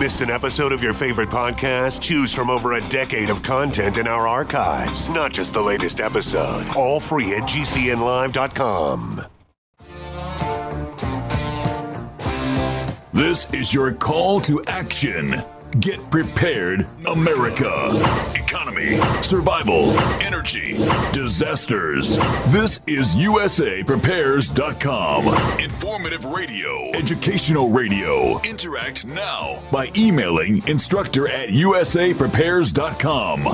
Missed an episode of your favorite podcast? Choose from over a decade of content in our archives, not just the latest episode. All free at gcnlive.com. This is your call to action. Get prepared, America. Economy, survival, energy, disasters. This is USAPrepares.com. Informative radio, educational radio. Interact now by emailing instructor@USAPrepares.com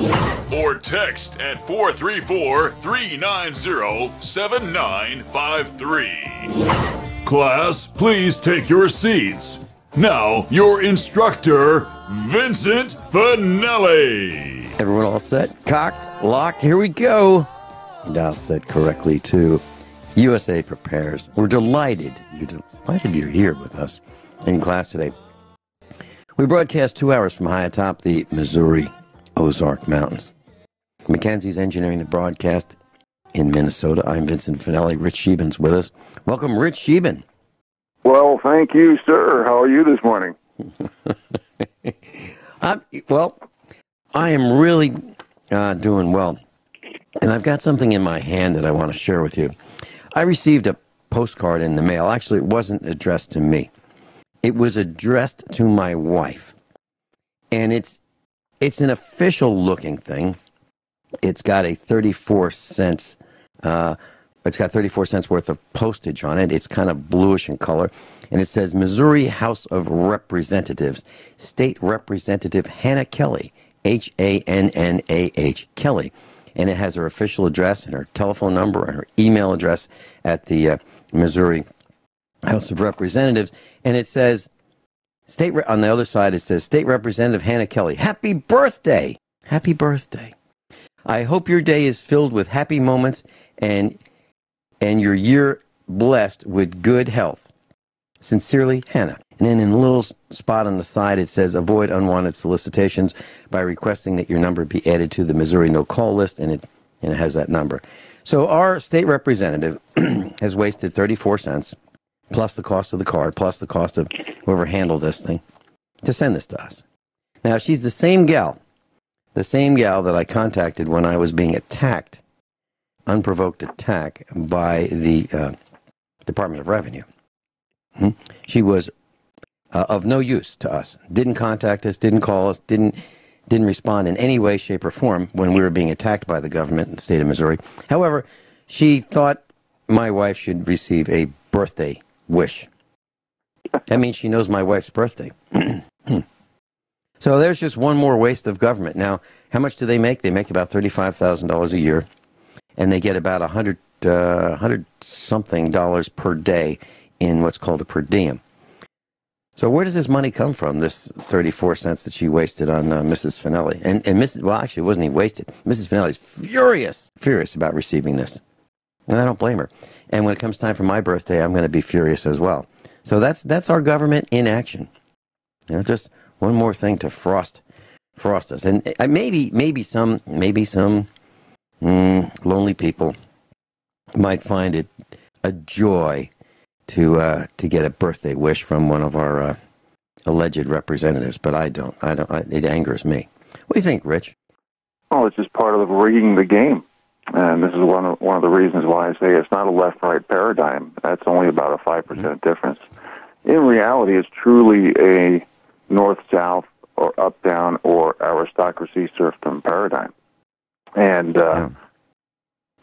or text at 434-390-7953. Class, please take your seats. Now, your instructor, Vincent Finelli. Everyone all set? Cocked? Locked? Here we go. And all set correctly, too. USA Prepares. We're delighted. You're here with us in class today. We broadcast 2 hours from high atop the Missouri Ozark Mountains. Mackenzie's engineering the broadcast in Minnesota. I'm Vincent Finelli. Rich Scheben's with us. Welcome, Rich Scheben. Well, thank you, sir. How are you this morning? I am really doing well. And I've got something in my hand that I want to share with you. I received a postcard in the mail. Actually, it wasn't addressed to me. It was addressed to my wife. And it's an official-looking thing. It's got a 34 cents... It's got 34 cents worth of postage on it. It's kind of bluish in color. And it says, Missouri House of Representatives, State Representative Hannah Kelly, Hannah Kelly. And it has her official address and her telephone number and her email address at the Missouri House of Representatives. And it says, on the other side, it says, State Representative Hannah Kelly, happy birthday. Happy birthday. I hope your day is filled with happy moments and your year blessed with good health. Sincerely, Hannah. And then in a little spot on the side, it says, avoid unwanted solicitations by requesting that your number be added to the Missouri no-call list, and it has that number. So our state representative has wasted 34 cents, plus the cost of the card, plus the cost of whoever handled this thing, to send this to us. Now, she's the same gal that I contacted when I was being attacked, unprovoked attack by the Department of Revenue. She was of no use to us. Didn't contact us, didn't call us, didn't respond in any way, shape, or form when we were being attacked by the government in the state of Missouri. However, she thought my wife should receive a birthday wish. That means she knows my wife's birthday. So there's just one more waste of government. Now, how much do they make? They make about $35,000 a year. And they get about $100-something per day in what's called a per diem. So where does this money come from, this 34 cents that she wasted on Mrs. Finelli? And Mrs. Well, actually, it wasn't even wasted. Mrs. Finelli's furious about receiving this. And I don't blame her. And when it comes time for my birthday, I'm going to be furious as well. So that's our government in action. Just one more thing to frost us. And maybe some lonely people might find it a joy to get a birthday wish from one of our alleged representatives, but I don't. It angers me. What do you think, Rich? Oh, it's just part of rigging the game, and this is one of the reasons why I say it's not a left-right paradigm. That's only about a 5% difference. In reality, it's truly a north-south or up-down or aristocracy-serfdom paradigm. And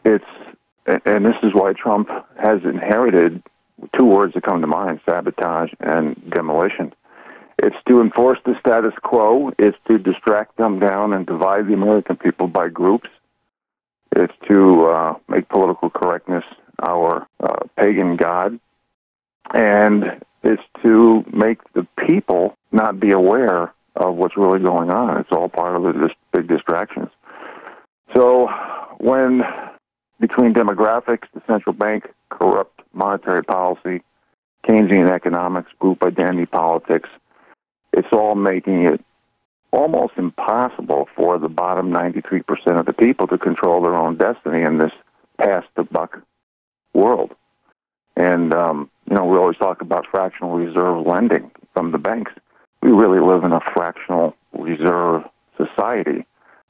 this is why Trump has inherited two words that come to mind: sabotage and demolition. It's to enforce the status quo. It's to distract, dumb down, and divide the American people by groups. It's to make political correctness our pagan god. And it's to make the people not be aware of what's really going on. It's all part of the big distractions. So when, between demographics, the central bank, corrupt monetary policy, Keynesian economics, group identity politics, it's all making it almost impossible for the bottom 93% of the people to control their own destiny in this pass-the-buck world. And, we always talk about fractional reserve lending from the banks. we really live in a fractional reserve society,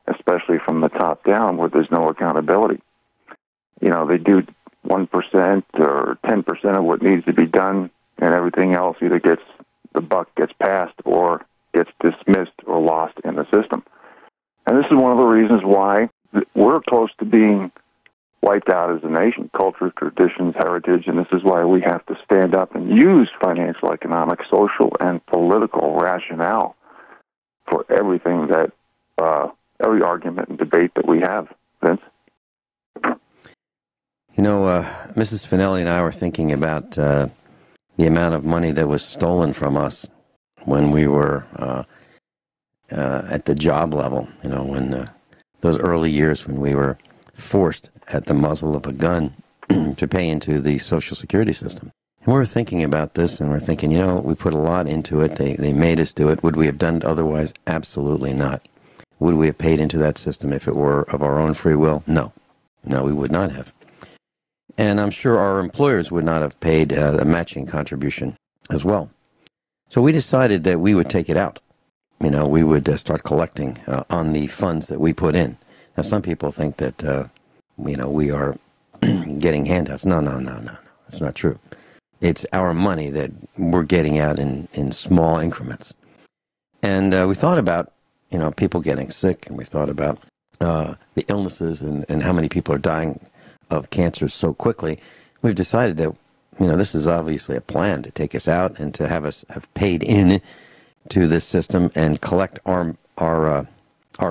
especially from the top down, where there's no accountability. You know, they do 1% or 10% of what needs to be done, and everything else either the buck gets passed or gets dismissed or lost in the system. And this is one of the reasons why we're close to being wiped out as a nation, culture, traditions, heritage, and this is why we have to stand up and use financial, economic, social, and political rationale for everything that, every argument and debate that we have. Vince? You know, Mrs. Finelli and I were thinking about the amount of money that was stolen from us when we were at the job level, you know, when those early years when we were forced at the muzzle of a gun to pay into the Social Security system. And we were thinking about this, and we're thinking, you know, we put a lot into it. They made us do it. Would we have done it otherwise? Absolutely not. Would we have paid into that system if it were of our own free will? No. No, we would not have. And I'm sure our employers would not have paid a matching contribution as well. So we decided that we would take it out. You know, we would start collecting on the funds that we put in. Now, some people think that, you know, we are getting handouts. No. It's not true. It's our money that we're getting out in small increments. And we thought about, you know, people getting sick, and we thought about the illnesses and how many people are dying of cancer so quickly. We've decided that, you know, this is obviously a plan to take us out and to have us have paid in to this system and collect our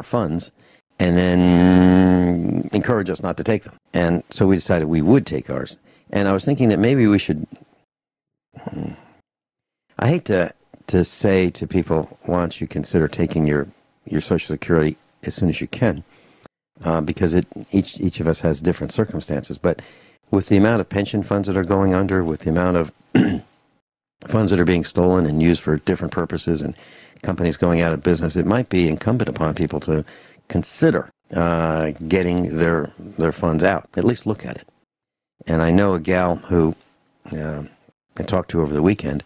funds, and then encourage us not to take them. And so we decided we would take ours. And I was thinking that maybe we should, I hate to say to people, why don't you consider taking your Social Security as soon as you can, because each of us has different circumstances. But with the amount of pension funds that are going under, with the amount of funds that are being stolen and used for different purposes, and companies going out of business, it might be incumbent upon people to consider getting their funds out, at least look at it. And I know a gal who I talked to over the weekend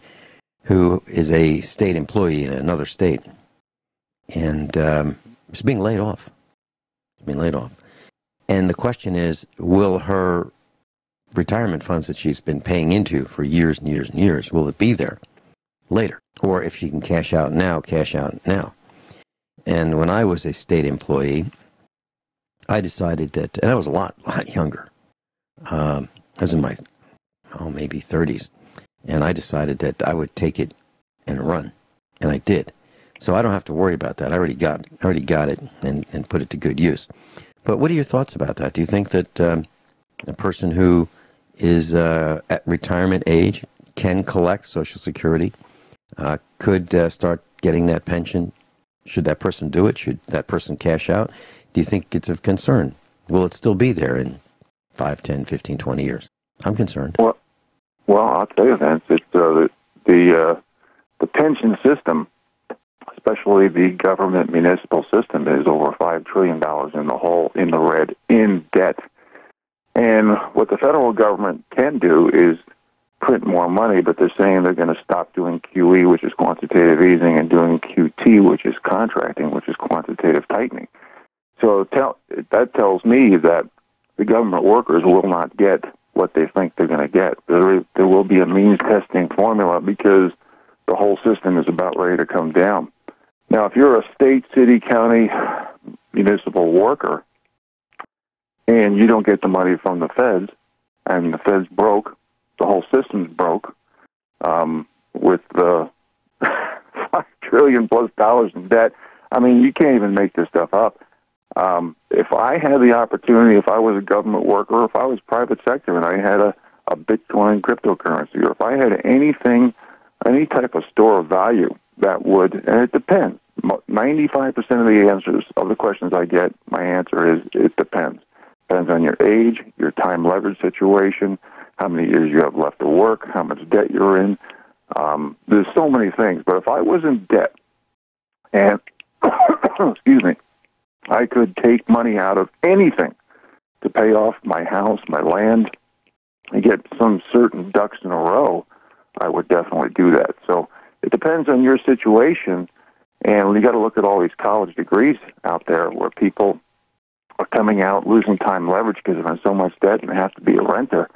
who is a state employee in another state, and she's being laid off. And the question is, will her retirement funds that she's been paying into for years and years and years, will it be there later? Or if she can cash out now, cash out now. And when I was a state employee, I decided that, and I was a lot younger. I was in my, maybe 30s. And I decided that I would take it and run. And I did. So I don't have to worry about that. I already got it and put it to good use. But what are your thoughts about that? Do you think that a person who is at retirement age can collect Social Security, could start getting that pension? Should that person do it? Should that person cash out? Do you think it's of concern? Will it still be there in 5, 10, 15, 20 years? I'm concerned. Well, I'll tell you, Vince, it's the pension system, especially the government municipal system, is over $5 trillion in the hole, in the red, in debt. And what the federal government can do is print more money, but they're saying they're going to stop doing QE, which is quantitative easing, and doing QT, which is contracting, which is quantitative tightening. So that tells me that the government workers will not get what they think they're going to get. There will be a means testing formula because the whole system is about ready to come down. Now, if you're a state, city, county, municipal worker, and you don't get the money from the feds, and the feds broke, the whole system's broke, with the $5 trillion plus in debt. I mean, you can't even make this stuff up. If I had the opportunity, if I was a government worker, or if I was private sector and I had a Bitcoin cryptocurrency, or if I had anything, any type of store of value that would, and it depends. 95% of the answers of the questions I get, my answer is it depends. Depends on your age, your time leverage situation, how many years you have left to work, how much debt you're in. There's so many things. But if I was in debt and, excuse me, I could take money out of anything to pay off my house, my land, and get some certain ducks in a row, I would definitely do that. So it depends on your situation. And you got to look at all these college degrees out there where people are coming out losing time leverage because they're in so much debt and they have to be a renter.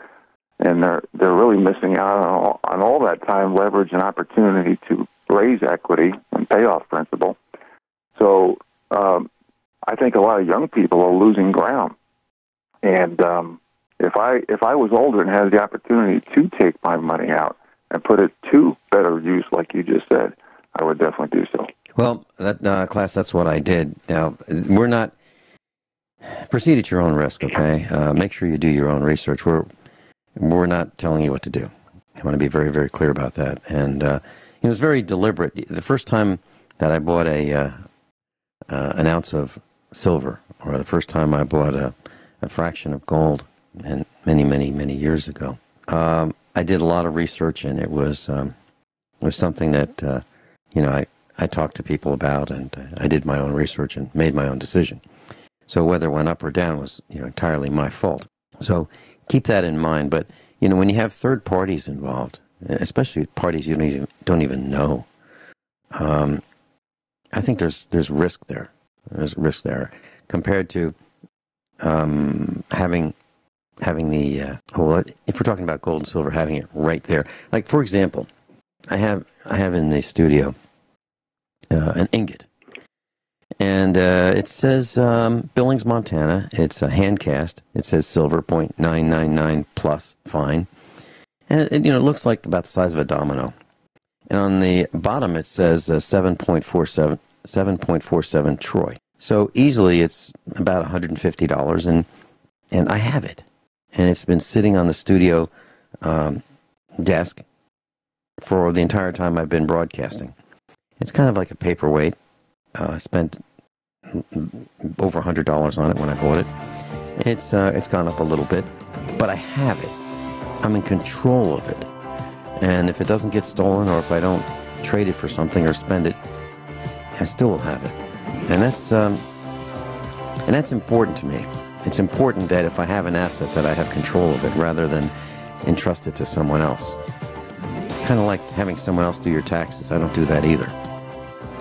And they're really missing out on all that time leverage and opportunity to raise equity and payoff principal. So I think a lot of young people are losing ground. And if I was older and had the opportunity to take my money out and put it to better use, like you just said, I would definitely do so. Well, class, that's what I did. Now, we're not... Proceed at your own risk, okay? Make sure you do your own research. We're not telling you what to do. I want to be very, very clear about that. And it was very deliberate. The first time that I bought an ounce of silver, or the first time I bought a fraction of gold, and many, many, many years ago, I did a lot of research, and it was something that I talked to people about, and I did my own research and made my own decision. So whether it went up or down was entirely my fault. So keep that in mind. But when you have third parties involved, especially parties you don't even know, I think there's risk there. There's risk there compared to having the if we're talking about gold and silver, having it right there. Like, for example, I have in the studio an ingot. And it says Billings, Montana. It's a hand cast. It says silver, 0.999 plus fine. And it looks like about the size of a domino. And on the bottom it says 7.47 troy. So easily it's about $150, and I have it. And it's been sitting on the studio desk for the entire time I've been broadcasting. It's kind of like a paperweight. I spent over $100 on it when I bought it. It's gone up a little bit, but I have it. I'm in control of it. And if it doesn't get stolen, or if I don't trade it for something or spend it, I still will have it. And that's important to me. It's important that if I have an asset, that I have control of it rather than entrust it to someone else. Kind of like having someone else do your taxes. I don't do that either.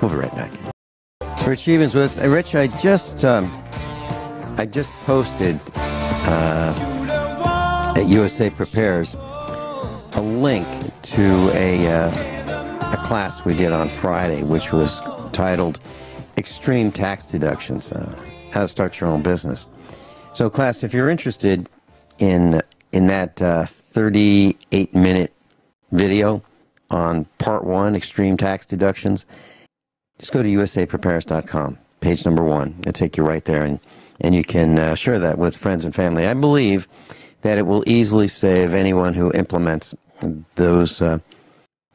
We'll be right back. Rich Stevens with us. Rich, I just posted at USA Prepares a link to a class we did on Friday, which was titled Extreme Tax Deductions, How to Start Your Own Business. So, class, if you're interested in that 38-minute video on Part 1, Extreme Tax Deductions, just go to usaprepares.com, page number 1. It'll take you right there, and you can share that with friends and family. I believe that it will easily save anyone who implements those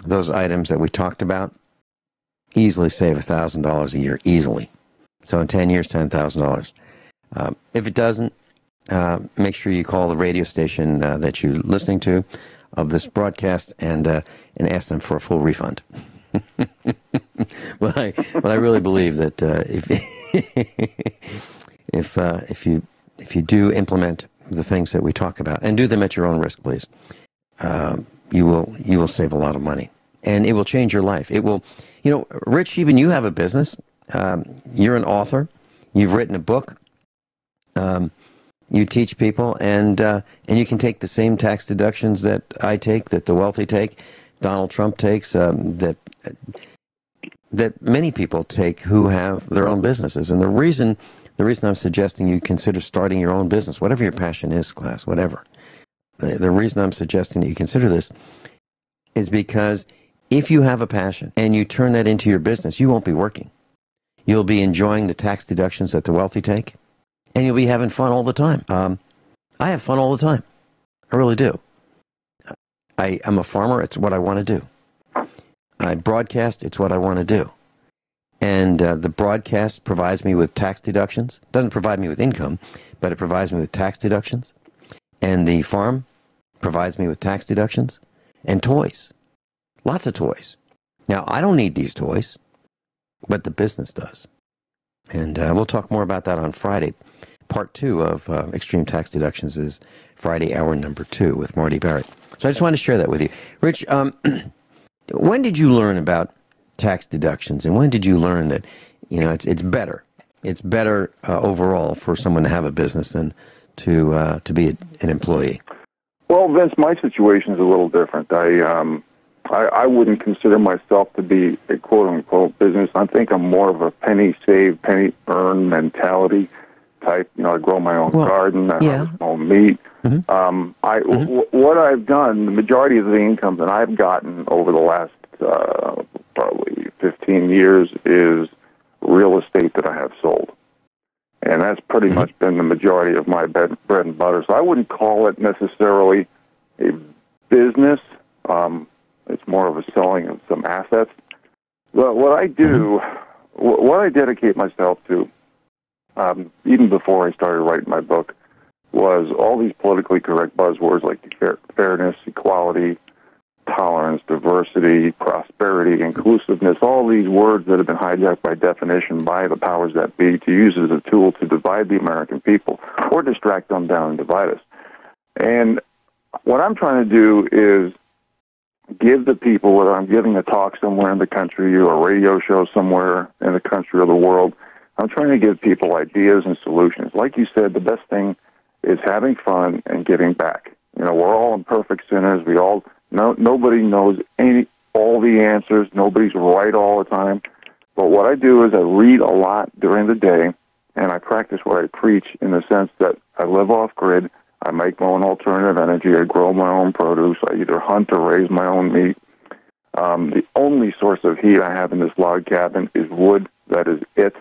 items that we talked about, easily save $1,000 a year, easily. So in 10 years, $10,000. If it doesn't, make sure you call the radio station that you're listening to of this broadcast and ask them for a full refund. But I really believe that if you do implement the things that we talk about, and do them at your own risk, please, you will save a lot of money, and it will change your life. It will, Rich, even you have a business. You're an author. You've written a book. You teach people, and you can take the same tax deductions that I take, that the wealthy take, Donald Trump takes, that many people take who have their own businesses. And the reason I'm suggesting you consider starting your own business, whatever your passion is, class, whatever. The reason I'm suggesting that you consider this is because if you have a passion and you turn that into your business, you won't be working. You'll be enjoying the tax deductions that the wealthy take, and you'll be having fun all the time. I have fun all the time. I really do. I'm a farmer. It's what I want to do. I broadcast. It's what I want to do. And the broadcast provides me with tax deductions. Doesn't provide me with income, but it provides me with tax deductions. And the farm provides me with tax deductions and toys. Lots of toys. Now, I don't need these toys, but the business does. And we'll talk more about that on Friday. Part 2 of Extreme Tax Deductions is Friday, hour number 2 with Marty Barrett. So I just wanted to share that with you. Rich, when did you learn about tax deductions, and when did you learn that, it's better? It's better overall for someone to have a business than to be an employee. Well, Vince, my situation is a little different. I wouldn't consider myself to be a quote-unquote business. I think I'm more of a penny save, penny earn mentality type. I grow my own garden. I harvest my own meat. What I've done, the majority of the income that I've gotten over the last probably 15 years is real estate that I have sold. And that's pretty much been the majority of my bread and butter. So I wouldn't call it necessarily a business. It's more of a selling of some assets. Well, what I do, what I dedicate myself to, even before I started writing my book, was all these politically correct buzzwords like fairness, equality, tolerance, diversity, prosperity, inclusiveness, all these words that have been hijacked by definition by the powers that be to use as a tool to divide the American people or distract them down and divide us. And what I'm trying to do is give the people, whether I'm giving a talk somewhere in the country or a radio show somewhere in the country or the world, I'm trying to give people ideas and solutions. Like you said, the best thing is having fun and giving back. We're all imperfect sinners. Nobody knows all the answers. Nobody's right all the time. But what I do is I read a lot during the day, and I practice what I preach in the sense that I live off-grid. I make my own alternative energy. I grow my own produce. I either hunt or raise my own meat. The only source of heat I have in this log cabin is wood. That is it.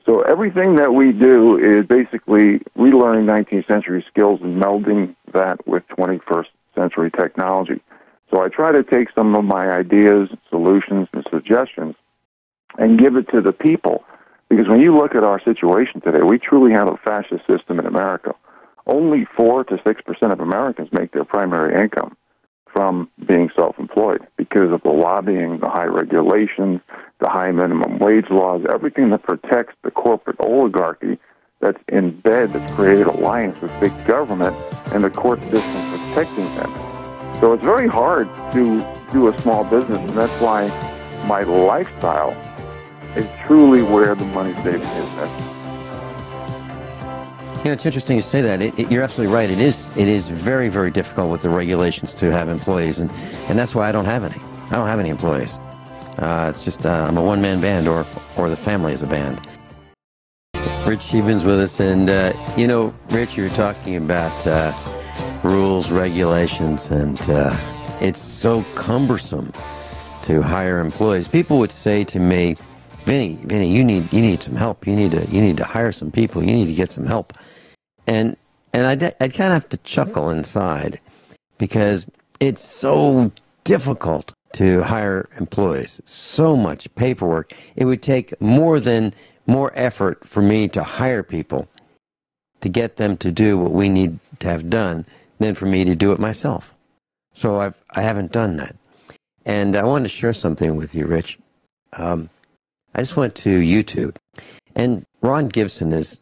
So everything that we do is basically relearning 19th century skills and melding that with 21st century technology. So I try to take some of my ideas, solutions, and suggestions and give it to the people. Because when you look at our situation today, we truly have a fascist system in America. Only 4 to 6% of Americans make their primary income from being self-employed because of the lobbying, the high regulations, the high minimum wage laws, everything that protects the corporate oligarchy that's in bed, that's created alliance with big government and the court system protecting them. So it's very hard to do a small business, and that's why my lifestyle is truly where the money saving is. It's interesting you say that. You're absolutely right. It is very, very difficult with the regulations to have employees, and that's why I don't have any. I don't have any employees. It's just I'm a one-man band, or the family is a band. Rich Scheben's with us, and Rich, you're talking about rules, regulations, and it's so cumbersome to hire employees. People would say to me, Vinny, you need some help. You need to hire some people. You need to get some help. And I'd kind of have to chuckle inside because it's so difficult to hire employees. So much paperwork. It would take more effort for me to hire people to get them to do what we need to have done than for me to do it myself. So I haven't done that. And I wanted to share something with you, Rich. I just went to YouTube, and Ron Gibson has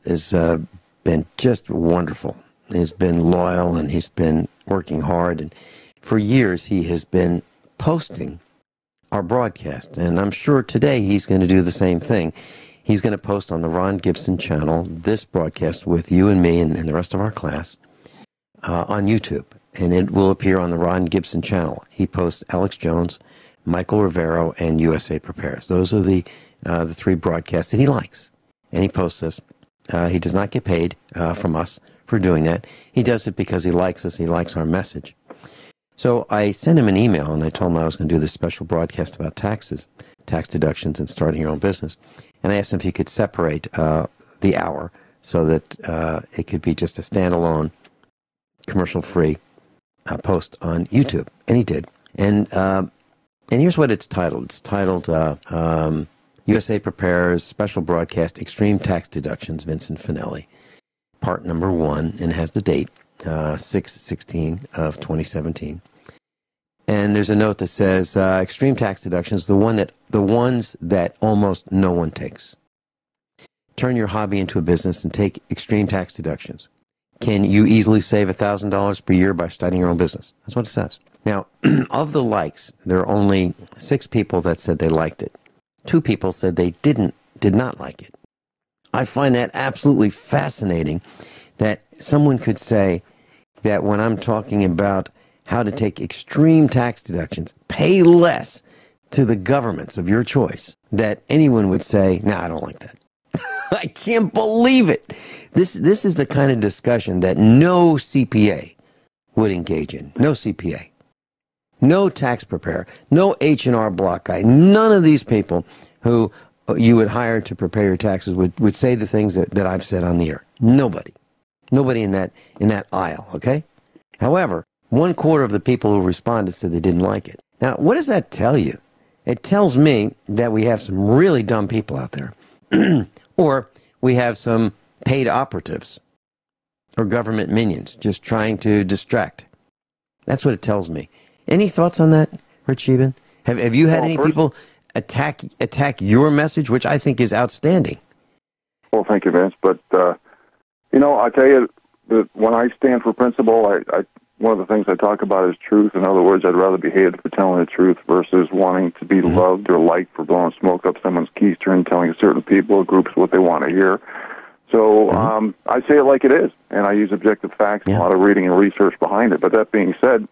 been just wonderful. He's been loyal, and he's been working hard, and for years he has been posting our broadcast, and I'm sure today he's going to do the same thing. He's going to post on the Ron Gibson channel this broadcast with you and me and the rest of our class on YouTube, and it will appear on the Ron Gibson channel. He posts Alex Jones, Michael Rivero, and USA Prepares. Those are the 3 broadcasts that he likes, and he posts this. He does not get paid from us for doing that. He does it because he likes us. He likes our message. So I sent him an email, and I told him I was going to do this special broadcast about taxes, tax deductions, and starting your own business. And I asked him if he could separate the hour so that it could be just a standalone, commercial-free post on YouTube. And he did. And here's what it's titled. It's titled USA Prepares Special Broadcast Extreme Tax Deductions, Vincent Finelli, part number 1, and has the date, 6/16 of 2017. And there's a note that says, extreme tax deductions, the ones that almost no one takes. Turn your hobby into a business and take extreme tax deductions. can you easily save $1,000 per year by starting your own business. That's what it says. Now, of the likes, there are only 6 people that said they liked it. 2 people said they did not like it. I find that absolutely fascinating that someone could say that when I'm talking about how to take extreme tax deductions, pay less to the governments of your choice, that anyone would say, "No, I don't like that." I can't believe it. This is the kind of discussion that no CPA would engage in. No CPA. No tax preparer. No H&R Block guy. None of these people who you would hire to prepare your taxes would say the things that I've said on the air. Nobody. Nobody in that aisle, okay? However, 1/4 of the people who responded said they didn't like it. Now, what does that tell you? It tells me that we have some really dumb people out there. Or we have some paid operatives or government minions just trying to distract. That's what it tells me. Any thoughts on that, Rich Scheben? Have you had any people attack your message, which I think is outstanding? Well, thank you, Vince. But, I tell you that when I stand for principle, one of the things I talk about is truth. In other words, I'd rather be hated for telling the truth versus wanting to be loved or liked for blowing smoke up someone's keister and telling certain people or groups what they want to hear. So I say it like it is, and I use objective facts and a lot of reading and research behind it. But that being said,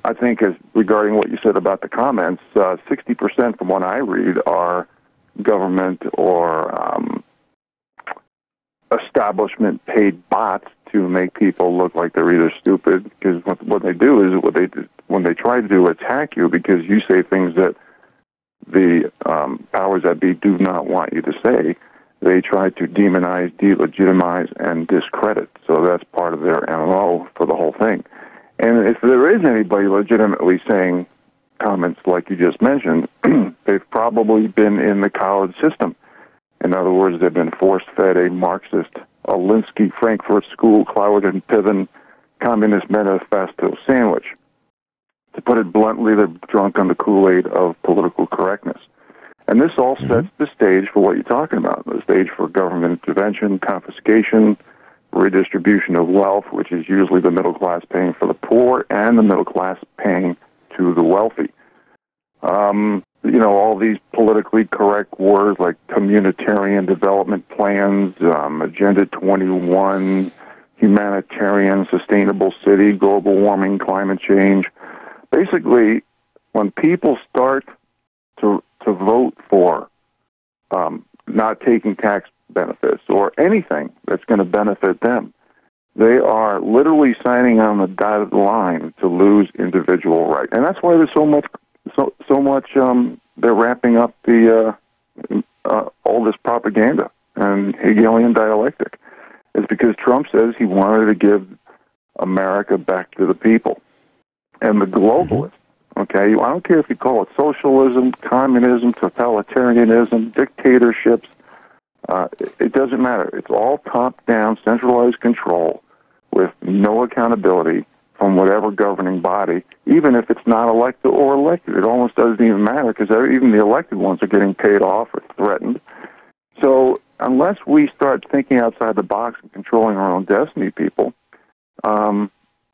I think as regarding what you said about the comments, 60% from what I read are government or establishment-paid bots to make people look like they're either stupid, because what they do is when they try to attack you because you say things that the powers that be do not want you to say, they try to demonize, delegitimize, and discredit. So that's part of their MO for the whole thing. And if there is anybody legitimately saying comments like you just mentioned, they've probably been in the college system. In other words, they've been force-fed a Marxist, Alinsky, Frankfurt School, Cloward and Piven Communist Manifesto sandwich. To put it bluntly, they're drunk on the Kool-Aid of political correctness. And this all sets the stage for what you're talking about, the stage for government intervention, confiscation, redistribution of wealth, which is usually the middle class paying for the poor and the middle class paying to the wealthy. All these politically correct words like communitarian development plans, Agenda 21, humanitarian, sustainable city, global warming, climate change. Basically, when people start to vote for not taking tax benefits or anything that's going to benefit them, they are literally signing on the dotted line to lose individual rights. And that's why there's so much they're wrapping up the all this propaganda and Hegelian dialectic. It's because Trump says he wanted to give America back to the people. And the globalists, okay, I don't care if you call it socialism, communism, totalitarianism, dictatorships, it doesn't matter. It's all top-down, centralized control with no accountability from whatever governing body, even if it's not elected or elected. It almost doesn't even matter because even the elected ones are getting paid off or threatened. So unless we start thinking outside the box and controlling our own destiny, people,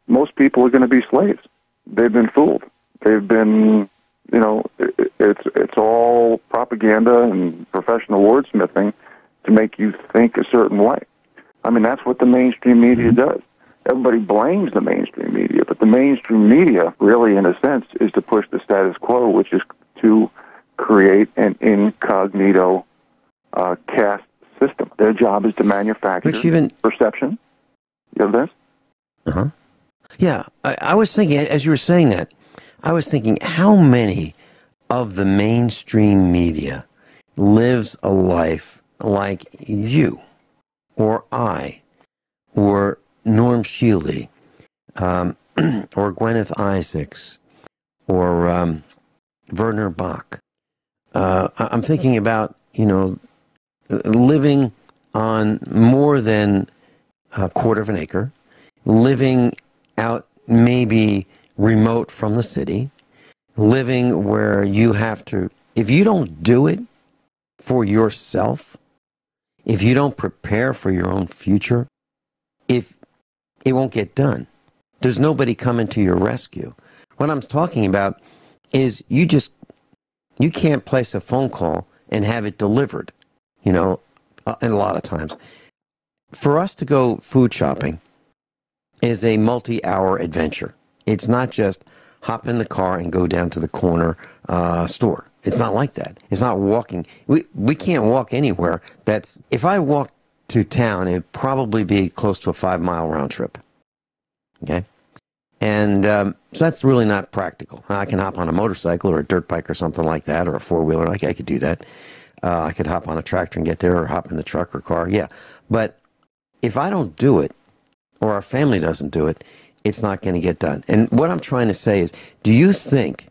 most people are going to be slaves. They've been fooled. They've been, it's all propaganda and professional wordsmithing to make you think a certain way. I mean, that's what the mainstream media does. Everybody blames the mainstream media, but the mainstream media, really, in a sense, is to push the status quo, which is to create an incognito caste system. Their job is to manufacture perception. You have this? Uh-huh. Yeah, I was thinking, as you were saying that, I was thinking how many of the mainstream media lives a life like you or I or Norm Shealy or Gwyneth Isaacs or Werner Bach. I'm thinking about, living on more than a quarter of an acre, living out maybe remote from the city, living where you have to, if you don't do it for yourself, if you don't prepare for your own future, if it won't get done. There's nobody coming to your rescue. What I'm talking about is you can't place a phone call and have it delivered, and a lot of times. For us to go food shopping is a multi-hour adventure. It's not just hop in the car and go down to the corner store. It's not like that. It's not walking. We can't walk anywhere. If I walked to town, it'd probably be close to a 5-mile round trip. Okay? And so that's really not practical. I can hop on a motorcycle or a dirt bike or something like that, or a four-wheeler. I could do that. I could hop on a tractor and get there, or hop in the truck or car. Yeah. But if I don't do it, or our family doesn't do it, it's not going to get done. And what I'm trying to say is, do you think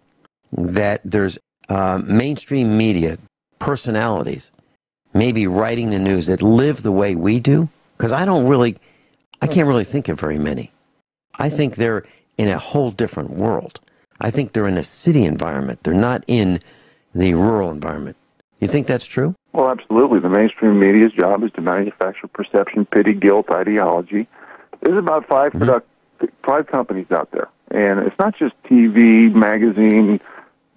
that there's mainstream media personalities maybe writing the news that live the way we do? Because I can't really think of very many. I think they're in a whole different world. I think they're in a city environment. They're not in the rural environment. You think that's true? Well, absolutely. The mainstream media's job is to manufacture perception, pity, guilt, ideology. There's about five companies out there. And it's not just TV, magazine,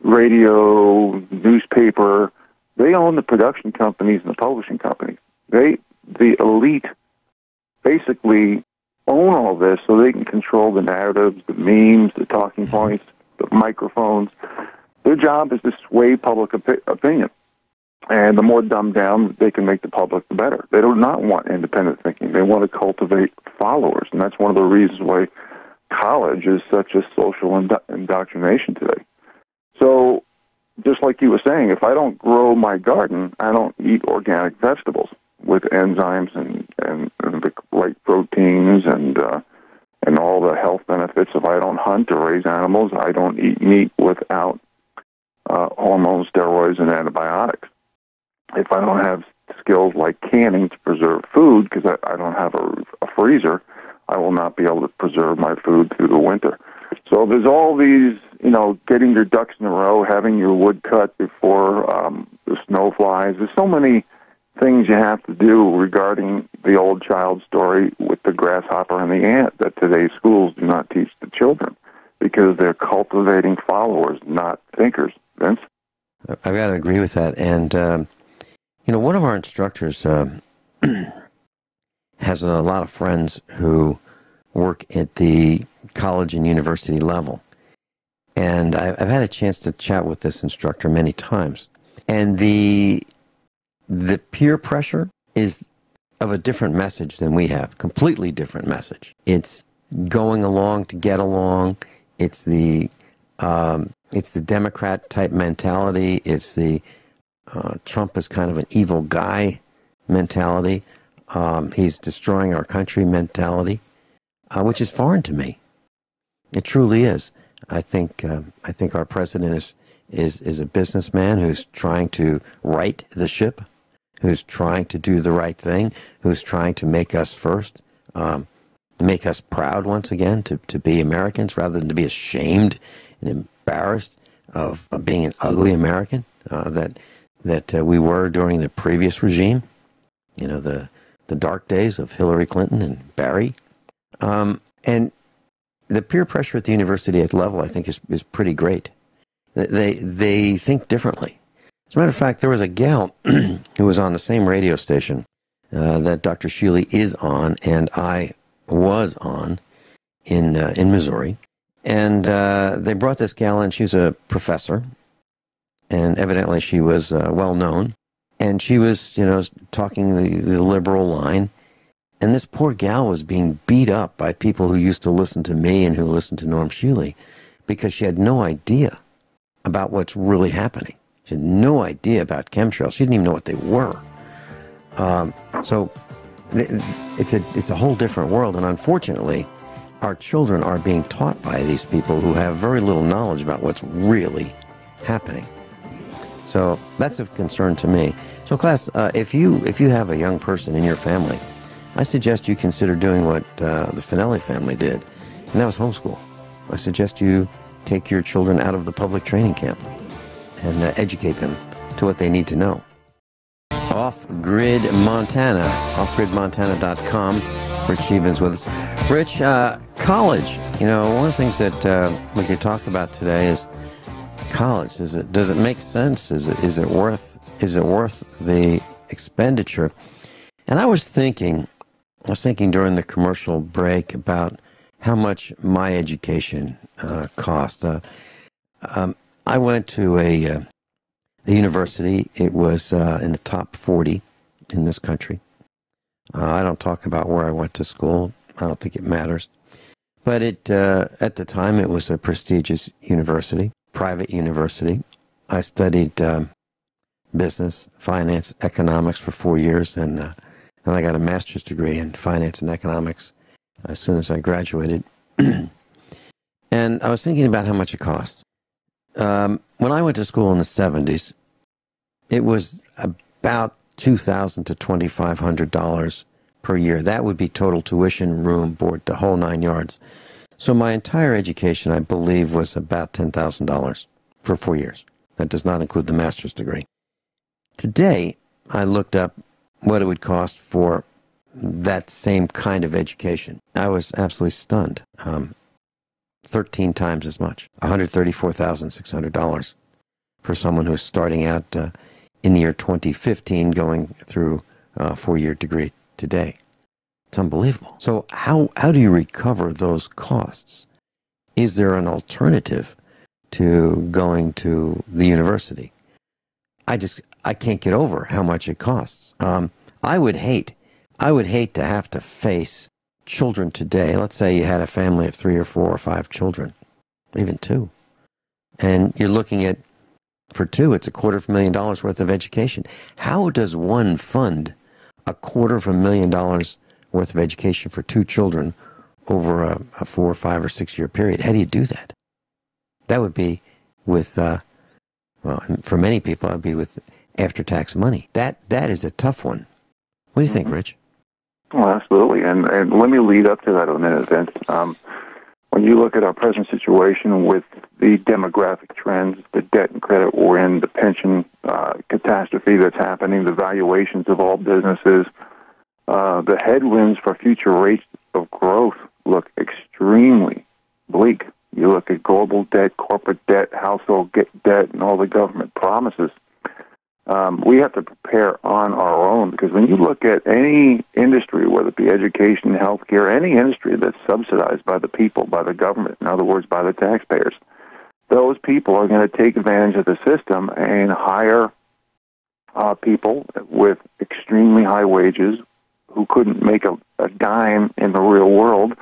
radio, newspaper. They own the production companies and the publishing companies. The elite basically own all this so they can control the narratives, the memes, the talking points, the microphones. Their job is to sway public opinion. And the more dumbed down they can make the public, the better. They do not want independent thinking. They want to cultivate followers. And that's one of the reasons why college is such a social indoctrination today. So, just like you were saying, if I don't grow my garden, I don't eat organic vegetables with enzymes and the right proteins and all the health benefits. If I don't hunt or raise animals, I don't eat meat without hormones, steroids, and antibiotics. If I don't have skills like canning to preserve food, because I don't have a freezer, I will not be able to preserve my food through the winter. So there's all these, getting your ducks in a row, having your wood cut before the snow flies. There's so many things you have to do regarding the old child story with the grasshopper and the ant that today's schools do not teach the children because they're cultivating followers, not thinkers. Vince? I've got to agree with that. And, one of our instructors has a lot of friends who work at the college and university level. And I've had a chance to chat with this instructor many times. And the peer pressure is of a different message than we have, completely different message. It's going along to get along. It's the Democrat type mentality. It's the Trump is kind of an evil guy mentality. He's destroying our country mentality, which is foreign to me. It truly is. I think our president is a businessman who's trying to right the ship, who's trying to do the right thing, who's trying to make us first, make us proud once again to be Americans rather than to be ashamed and embarrassed of being an ugly American that we were during the previous regime, the dark days of Hillary Clinton and Barry. And the peer pressure at the university level, I think, is pretty great. They think differently. As a matter of fact, there was a gal who was on the same radio station that Dr. Shealy is on, and I was on in Missouri. And they brought this gal in. She was a professor, and evidently she was well known. And she was, talking the liberal line. And this poor gal was being beat up by people who used to listen to me and who listened to Norm Shealy because she had no idea about what's really happening. She had no idea about chemtrails. She didn't even know what they were. So it's a whole different world. And unfortunately, our children are being taught by these people who have very little knowledge about what's really happening. So that's of concern to me. So class, if you have a young person in your family, I suggest you consider doing what the Finelli family did, and that was homeschool. I suggest you take your children out of the public training camp and educate them to what they need to know. Off-Grid Montana, offgridmontana.com. Rich Scheben's with us. Rich, college. You know, one of the things that we could talk about today is college. Does it make sense? Is it worth the expenditure? And I was thinking during the commercial break about how much my education cost. I went to a university. It was in the top 40 in this country. I don't talk about where I went to school. I don't think it matters. But at the time, it was a prestigious university, private university. I studied business, finance, economics for 4 years, and I got a master's degree in finance and economics as soon as I graduated. And I was thinking about how much it costs. When I went to school in the 70s, it was about $2,000 to $2,500 per year. That would be total tuition, room, board, the whole 9 yards. So my entire education, I believe, was about $10,000 for 4 years. That does not include the master's degree. Today, I looked up what it would cost for that same kind of education. I was absolutely stunned. 13 times as much, $134,600 for someone who's starting out in the year 2015 going through a 4-year degree today. It's unbelievable. So how do you recover those costs? Is there an alternative to going to the university? I can't get over how much it costs. I would hate to have to face children today. Let's say you had a family of 3 or 4 or 5 children, even 2. And you're looking at, for 2, it's $250,000 worth of education. How does one fund $250,000 worth of education for 2 children over a 4 or 5 or 6 year period? How do you do that? That would be with, for many people, that would be with after-tax money. That is a tough one. What do you think, Rich? Well, absolutely. And let me lead up to that in a minute, Vince. When you look at our present situation with the demographic trends, the debt and credit we're in, the pension catastrophe that's happening, the valuations of all businesses, the headwinds for future rates of growth look extremely bleak. You look at global debt, corporate debt, household debt, and all the government promises. We have to prepare on our own, because when you look at any industry, whether it be education, healthcare, any industry that's subsidized by the people, by the government, in other words, by the taxpayers, those people are going to take advantage of the system and hire people with extremely high wages who couldn't make a dime in the real world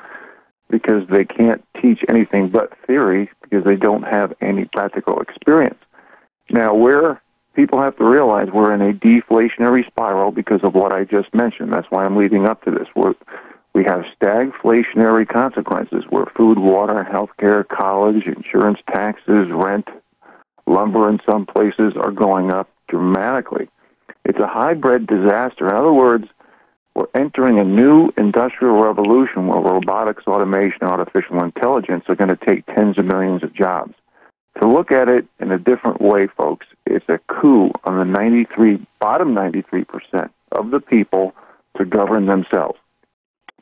because they can't teach anything but theory because they don't have any practical experience. Now, people have to realize we're in a deflationary spiral because of what I just mentioned. That's why I'm leading up to this. We have stagflationary consequences where food, water, healthcare, college, insurance, taxes, rent, lumber in some places are going up dramatically. It's a hybrid disaster. In other words, we're entering a new industrial revolution where robotics, automation, artificial intelligence are going to take tens of millions of jobs. To look at it in a different way, folks, it's a coup on the bottom 93% of the people to govern themselves.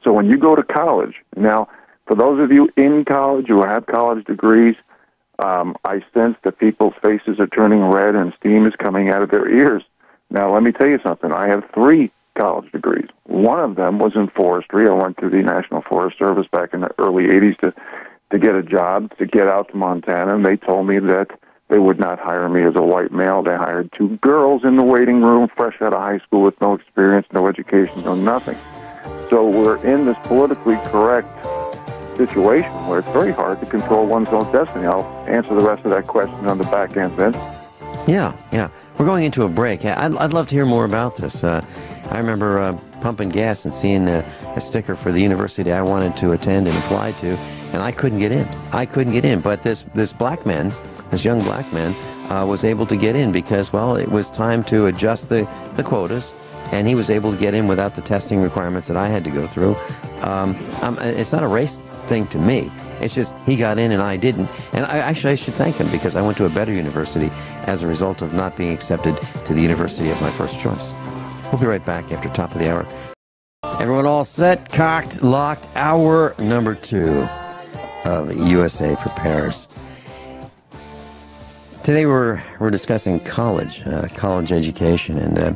So when you go to college, now, for those of you in college who have college degrees, I sense that people's faces are turning red and steam is coming out of their ears. Now, let me tell you something. I have 3 college degrees. One of them was in forestry. I went to the National Forest Service back in the early 80s to get a job, to get out to Montana, and they told me that they would not hire me as a white male. They hired 2 girls in the waiting room, fresh out of high school with no experience, no education, no nothing. So we're in this politically correct situation where it's very hard to control one's own destiny. I'll answer the rest of that question on the back end, Vince. Yeah. We're going into a break. I'd love to hear more about this. I remember pumping gas and seeing a sticker for the university I wanted to attend and apply to, and I couldn't get in. But this black man, this young black man, was able to get in because, well, it was time to adjust the quotas, and he was able to get in without the testing requirements that I had to go through. It's not a race thing to me. It's just he got in and I didn't. And I should thank him because I went to a better university as a result of not being accepted to the university of my first choice. We'll be right back after top of the hour. Everyone all set, cocked, locked, hour number 2 of USA Prepares. Today we're discussing college education, and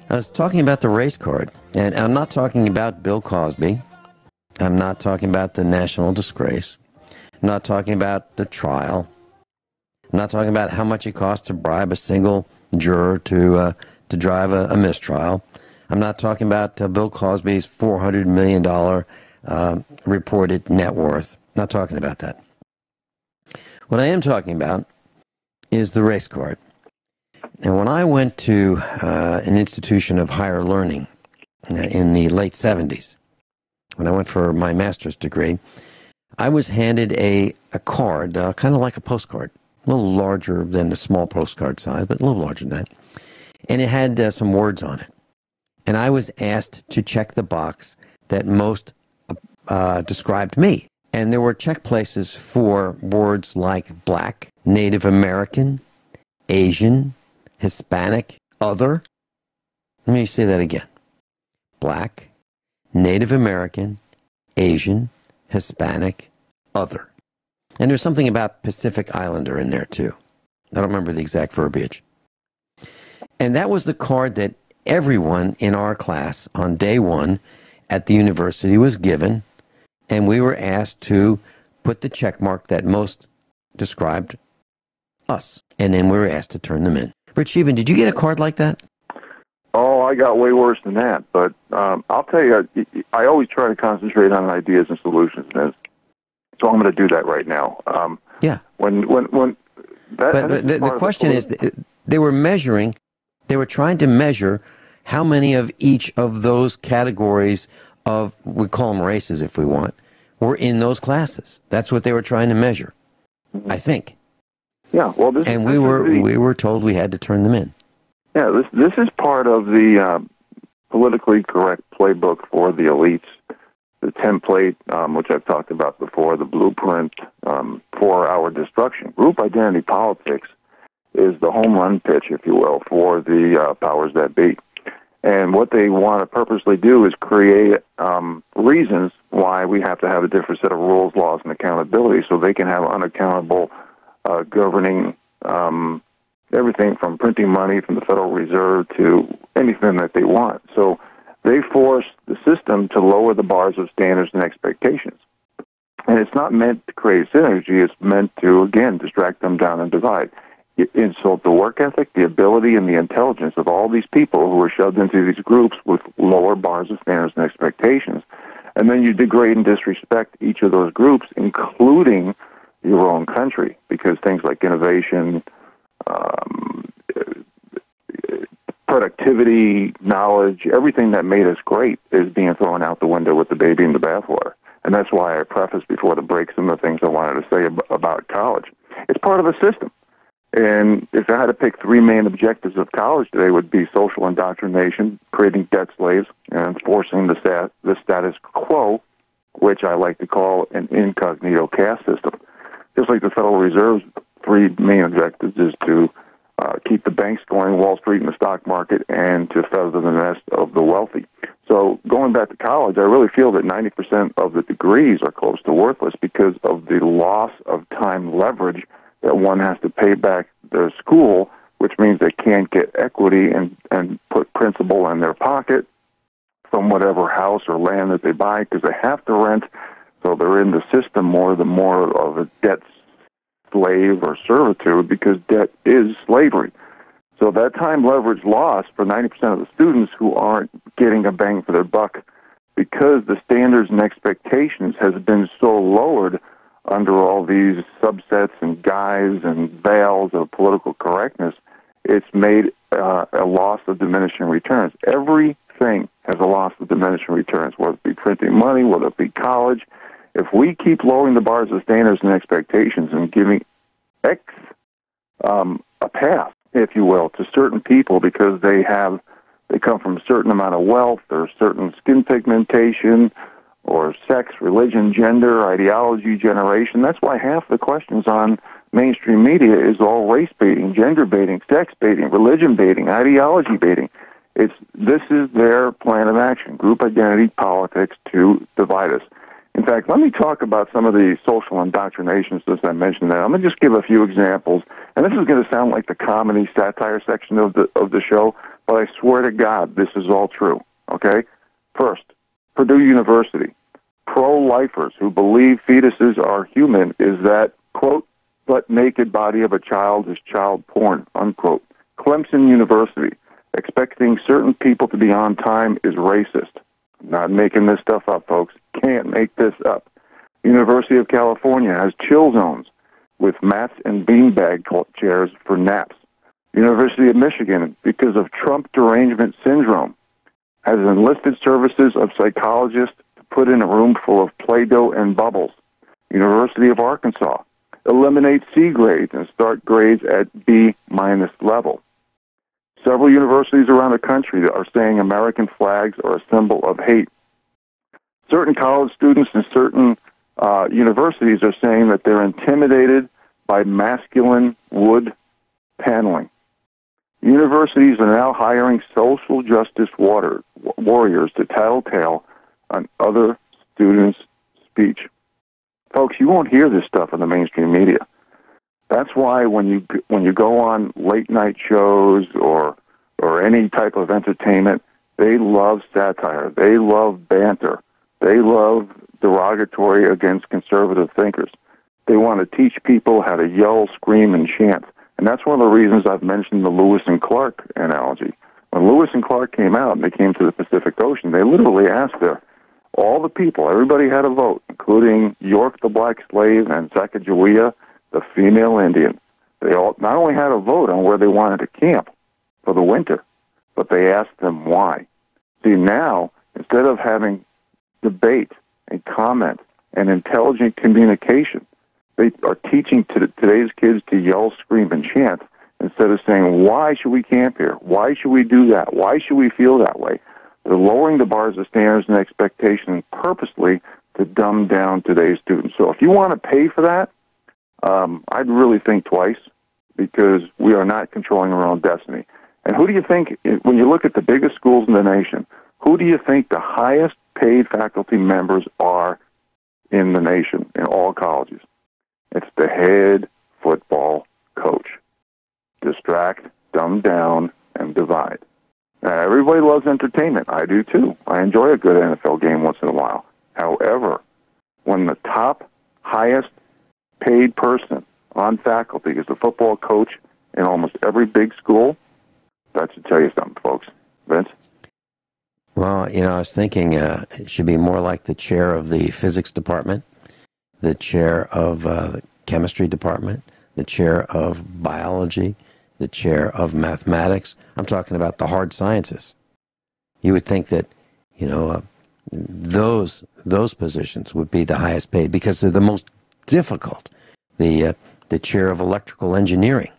I was talking about the race card, and I'm not talking about Bill Cosby. I'm not talking about the national disgrace. I'm not talking about the trial. I'm not talking about how much it costs to bribe a single juror to drive a mistrial. I'm not talking about Bill Cosby's $400 million reported net worth. I'm not talking about that. What I am talking about is the race card. And when I went to an institution of higher learning in the late 70s, when I went for my master's degree, I was handed a card, kind of like a postcard, a little larger than the small postcard size, but a little larger than that. And it had some words on it. And I was asked to check the box that most described me. And there were check places for words like black, Native American, Asian, Hispanic, other. Let me say that again. Black, Native American, Asian, Hispanic, other. And there's something about Pacific Islander in there too. I don't remember the exact verbiage. And that was the card that everyone in our class on day 1 at the university was given, and we were asked to put the check mark that most described us, and then we were asked to turn them in. Rich Scheben, did you get a card like that? Oh, I got way worse than that, but I'll tell you, I always try to concentrate on ideas and solutions, so I'm going to do that right now. Yeah. The question is, they were measuring. They were trying to measure how many of each of those categories of, we call them races if we want, were in those classes. That's what they were trying to measure, I think. Yeah, well, we were told we had to turn them in. Yeah, this is part of the politically correct playbook for the elites, the template, which I've talked about before, the blueprint for our destruction. Group identity politics is the home run pitch, if you will, for the powers that be. And what they want to purposely do is create reasons why we have to have a different set of rules, laws, and accountability so they can have unaccountable governing everything from printing money from the Federal Reserve to anything that they want. So they force the system to lower the bars of standards and expectations. And it's not meant to create synergy. It's meant to, again, distract them down and divide. Insult the work ethic, the ability, and the intelligence of all these people who are shoved into these groups with lower bars of standards and expectations. And then you degrade and disrespect each of those groups, including your own country, because things like innovation, productivity, knowledge, everything that made us great is being thrown out the window with the baby in the bathwater. And that's why I prefaced before the break some of the things I wanted to say about college. It's part of a system. And if I had to pick 3 main objectives of college today, would be social indoctrination, creating debt slaves, and enforcing the status quo, which I like to call an incognito caste system. Just like the Federal Reserve's 3 main objectives is to keep the banks going, Wall Street, and the stock market, and to feather the nest of the wealthy. So going back to college, I really feel that 90% of the degrees are close to worthless because of the loss of time leverage that one has to pay back their school, which means they can't get equity and put principal in their pocket from whatever house or land that they buy because they have to rent. So they're in the system more of a debt slave or servitude because debt is slavery. So that time leverage loss for 90% of the students who aren't getting a bang for their buck because the standards and expectations has been so lowered under all these subsets and guise and veils of political correctness, it's made a loss of diminishing returns. Everything has a loss of diminishing returns, whether it be printing money, whether it be college. If we keep lowering the bars of standards and expectations and giving a path, if you will, to certain people because they come from a certain amount of wealth or certain skin pigmentation or sex, religion, gender, ideology, generation. That's why half the questions on mainstream media is all race baiting, gender baiting, sex baiting, religion baiting, ideology baiting. This is their plan of action, group identity politics to divide us. In fact, let me talk about some of the social indoctrinations as I mentioned there. I'm going to just give a few examples, and this is going to sound like the comedy satire section of the show, but I swear to God, this is all true, okay? First, Purdue University. Pro-lifers who believe fetuses are human is that, quote, but naked body of a child is child porn, unquote. Clemson University. Expecting certain people to be on time is racist. Not making this stuff up, folks. Can't make this up. University of California has chill zones with mats and beanbag chairs for naps. University of Michigan, because of Trump derangement syndrome, has enlisted services of psychologists to put in a room full of Play-Doh and bubbles. University of Arkansas, eliminate C grades and start grades at B- level. Several universities around the country are saying American flags are a symbol of hate. Certain college students and certain universities are saying that they're intimidated by masculine wood paneling. Universities are now hiring social justice warriors to tattletale on other students' speech. Folks, you won't hear this stuff in the mainstream media. That's why when you go on late night shows or any type of entertainment, they love satire, they love banter, they love derogatory against conservative thinkers. They want to teach people how to yell, scream, and chant. And that's one of the reasons I've mentioned the Lewis and Clark analogy. When Lewis and Clark came out and they came to the Pacific Ocean, they literally asked all the people, everybody had a vote, including York the black slave and Sacagawea, the female Indian. They all not only had a vote on where they wanted to camp for the winter, but they asked them why. See, now, instead of having debate and comment and intelligent communication, they are teaching today's kids to yell, scream, and chant instead of saying, why should we camp here? Why should we do that? Why should we feel that way? They're lowering the bars of standards and expectations purposely to dumb down today's students. So if you want to pay for that, I'd really think twice, because we are not controlling our own destiny. And who do you think, when you look at the biggest schools in the nation, who do you think the highest paid faculty members are in the nation, in all colleges? It's the head football coach. Distract, dumb down, and divide. Now, everybody loves entertainment. I do too. I enjoy a good NFL game once in a while. However, when the top, highest paid person on faculty is the football coach in almost every big school, that should tell you something, folks. Vince? Well, I was thinking it should be more like the chair of the physics department, the chair of the chemistry department, the chair of biology, the chair of mathematics. I'm talking about the hard sciences. You would think that, those positions would be the highest paid because they're the most difficult. The chair of electrical engineering,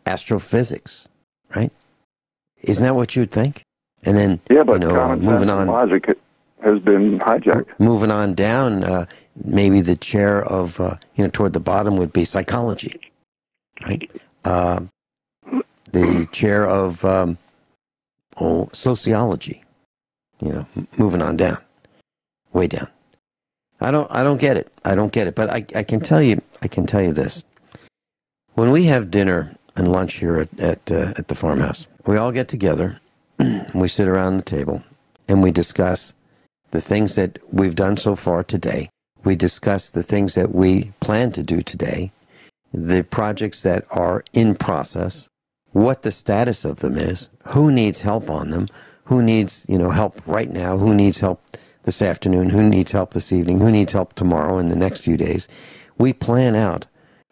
astrophysics, right? Isn't that what you would think? And then, but moving on, logic has been hijacked. Moving on down, maybe the chair of, toward the bottom would be psychology, right? The chair of sociology, moving on down, way down. I don't get it. I don't get it. But I can tell you this. When we have dinner and lunch here at the farmhouse, we all get together, we sit around the table, and we discuss the things that we've done so far today. We discuss the things that we plan to do today, the projects that are in process, what the status of them is, who needs help on them, who needs help right now, who needs help this afternoon, who needs help this evening, who needs help tomorrow and the next few days. We plan out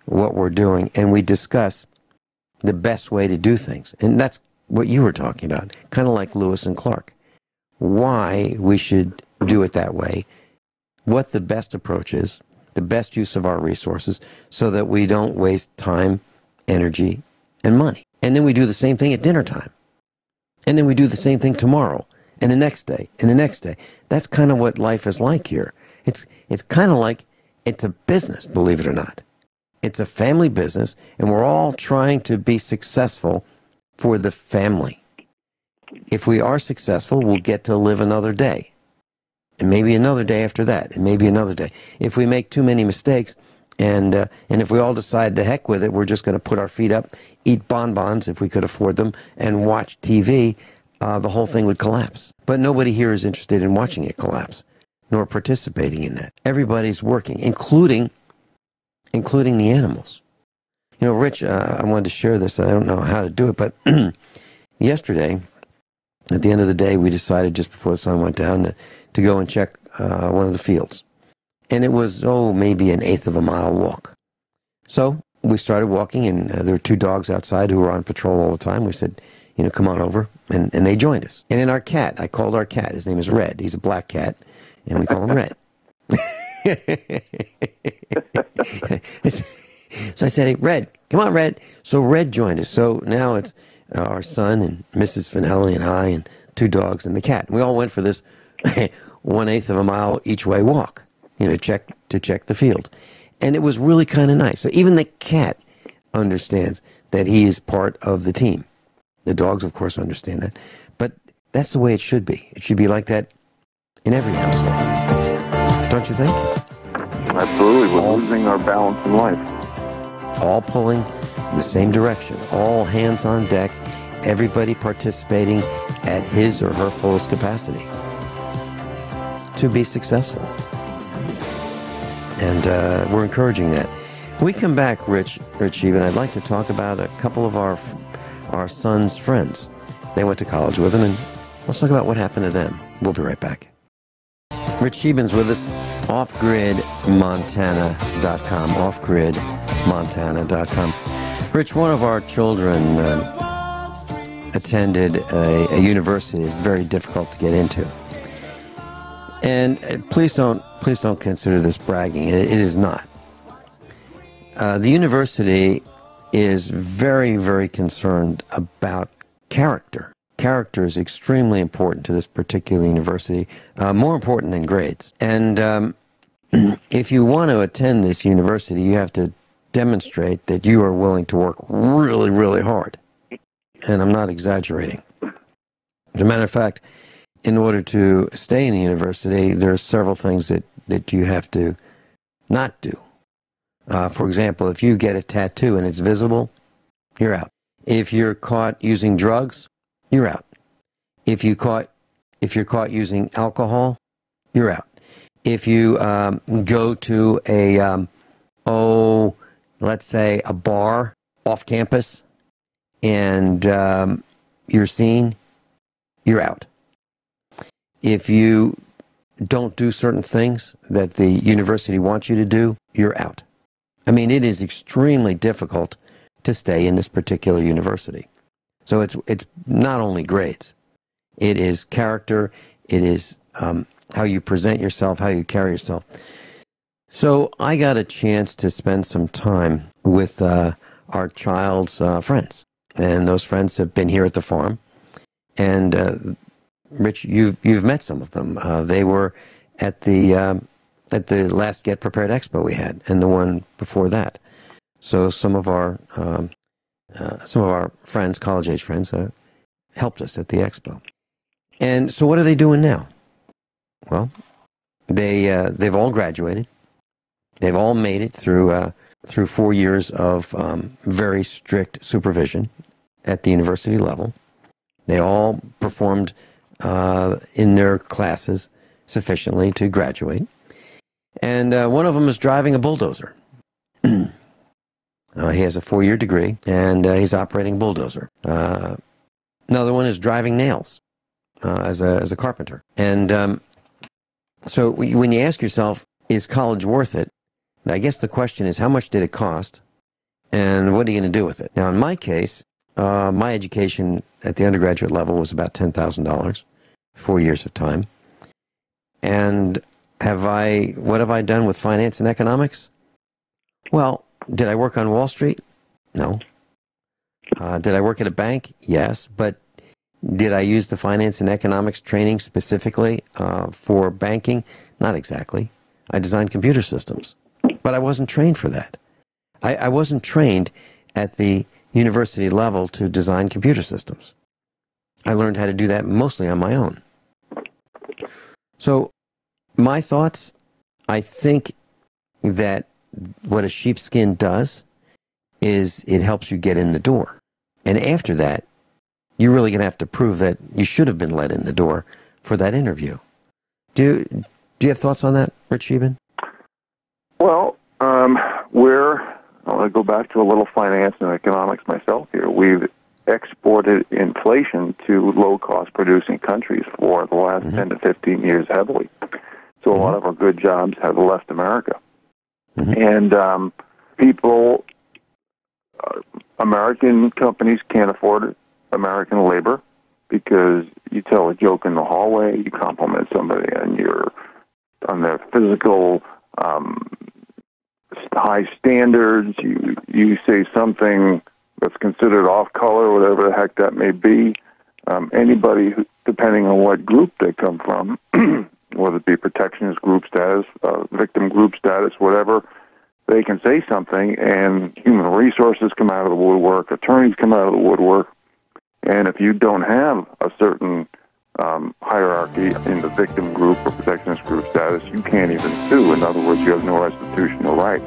what we're doing, and we discuss the best way to do things. And that's what you were talking about, kind of like Lewis and Clark. Why we should do it that way, what the best approach is, the best use of our resources, so that we don't waste time, energy, and money. And then we do the same thing at dinner time. And then we do the same thing tomorrow, and the next day, and the next day. That's kind of what life is like here. It's kind of like it's a business, believe it or not. It's a family business, and we're all trying to be successful for the family. If we are successful, we'll get to live another day, and maybe another day after that, and maybe another day. If we make too many mistakes, and if we all decide to heck with it, we're just going to put our feet up, eat bonbons if we could afford them, and watch TV, the whole thing would collapse. But nobody here is interested in watching it collapse, nor participating in that. Everybody's working, including the animals. You know, Rich, I wanted to share this. I don't know how to do it, but yesterday, at the end of the day, we decided just before the sun went down to go and check one of the fields. And it was, maybe an eighth of a mile walk. So we started walking, and there were two dogs outside who were on patrol all the time. We said, come on over. And they joined us. And then our cat, I called our cat. His name is Red. He's a black cat, and we call him Red. So I said, hey, Red, come on, Red. So Red joined us. So now it's our son and Mrs. Finelli and I and two dogs and the cat. We all went for this 1/8 of a mile each way walk, to check the field. And it was really kind of nice. So even the cat understands that he is part of the team. The dogs, of course, understand that. But that's the way it should be. It should be like that in every household. Don't you think? Absolutely. We're losing our balance in life. All pulling in the same direction. All hands on deck. Everybody participating at his or her fullest capacity to be successful. And we're encouraging that. When we come back, Rich Scheben, I'd like to talk about a couple of our son's friends. They went to college with him, and let's talk about what happened to them. We'll be right back. Rich Scheben's with us, offgridmontana.com, offgridmontana.com. Rich, one of our children attended a university that's very difficult to get into. And please don't consider this bragging. It is not. The university is very, very concerned about character. Character is extremely important to this particular university, more important than grades. And if you want to attend this university, you have to demonstrate that you are willing to work really, really hard. And I'm not exaggerating. As a matter of fact, in order to stay in the university, there are several things that you have to not do. For example, if you get a tattoo and it's visible, you're out. If you're caught using drugs, you're out. If you're caught using alcohol, you're out. If you go to let's say a bar off campus and you're seen, you're out. If you don't do certain things that the university wants you to do, you're out. I mean, it is extremely difficult to stay in this particular university. So it's not only grades. It is character. It is how you present yourself, how you carry yourself. So I got a chance to spend some time with our child's friends. And those friends have been here at the farm. And Rich, you've met some of them. They were at the last Get Prepared Expo we had, and the one before that. So some of our friends, college age friends, helped us at the expo. And so, what are they doing now? Well, they've all graduated. They've all made it through 4 years of very strict supervision at the university level. They all performed in their classes sufficiently to graduate. And one of them is driving a bulldozer. He has a 4-year degree, and he's operating a bulldozer. Another one is driving nails as a carpenter. And so when you ask yourself, is college worth it? I guess the question is, how much did it cost, and what are you going to do with it? Now, in my case, my education at the undergraduate level was about $10,000, 4 years of time. And what have I done with finance and economics? Well, did I work on Wall Street? No. Did I work at a bank? Yes. But did I use the finance and economics training specifically for banking? Not exactly. I designed computer systems. But I wasn't trained for that. I wasn't trained at the university level to design computer systems. I learned how to do that mostly on my own. So, my thoughts, I think that what a sheepskin does is it helps you get in the door. And after that, you're really going to have to prove that you should have been let in the door for that interview. Do you have thoughts on that, Rich Scheben? Well, I want to go back to a little finance and economics myself here. We've exported inflation to low-cost producing countries for the last 10 to 15 years heavily. So a lot of our good jobs have left America. And American companies can't afford American labor because you tell a joke in the hallway, you compliment somebody on their physical high standards, you say something that's considered off color, whatever the heck that may be. Anybody, depending on what group they come from, whether it be protectionist group status, victim group status, whatever, they can say something, and human resources come out of the woodwork, attorneys come out of the woodwork, and if you don't have a certain hierarchy in the victim group or protectionist group status, you can't even sue. In other words, you have no restitutional rights.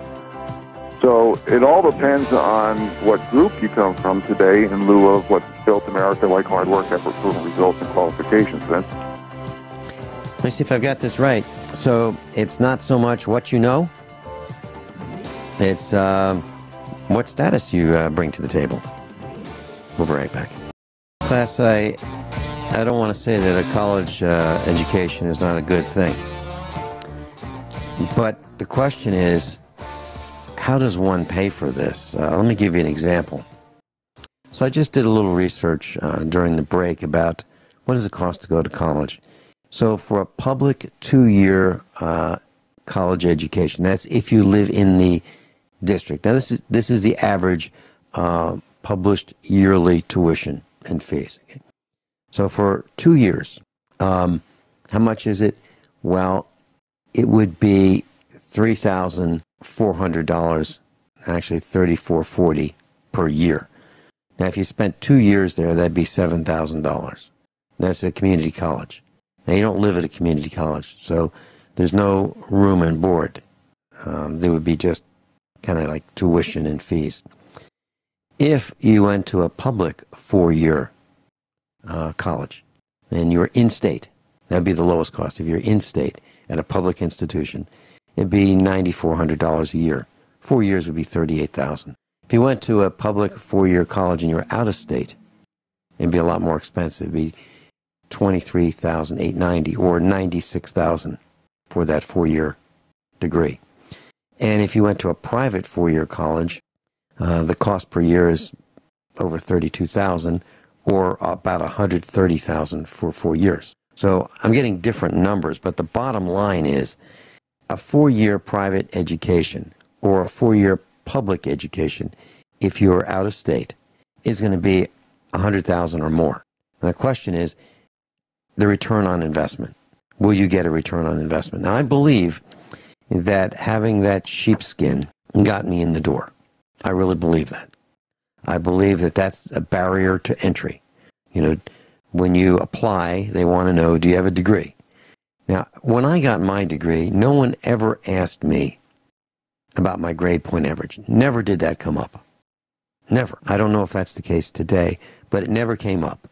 So it all depends on what group you come from today in lieu of what's built America, like hard work, effort, proven results, and qualifications, Vince. Let me see if I've got this right. So it's not so much what you know, it's what status you bring to the table. We'll be right back. Class, I don't want to say that a college education is not a good thing. But the question is, how does one pay for this? Let me give you an example. So I just did a little research during the break about what does it cost to go to college. So for a public 2-year college education, that's if you live in the district. Now this is the average published yearly tuition and fees. Okay? So for 2 years, how much is it? Well, it would be $3,400, actually $3,440 per year. Now, if you spent 2 years there, that'd be $7,000. That's a community college. Now, you don't live at a community college, so there's no room and board. There would be just kind of like tuition and fees. If you went to a public 4-year college and you're in-state, that'd be the lowest cost. If you're in-state at a public institution, it'd be $9,400 a year. 4 years would be $38,000. If you went to a public 4-year college and you're out of state, it'd be a lot more expensive. It'd be $23,890 or $96,000 for that 4-year degree. And if you went to a private 4-year college, the cost per year is over $32,000 or about $130,000 for 4 years. So I'm getting different numbers, but the bottom line is a 4-year private education or a 4-year public education, if you're out of state, is going to be $100,000 or more. And the question is the return on investment. Will you get a return on investment? Now, I believe that having that sheepskin got me in the door. I really believe that. I believe that that's a barrier to entry. You know, when you apply, they want to know, do you have a degree? Now, when I got my degree, no one ever asked me about my grade point average. Never did that come up. Never. I don't know if that's the case today, but it never came up.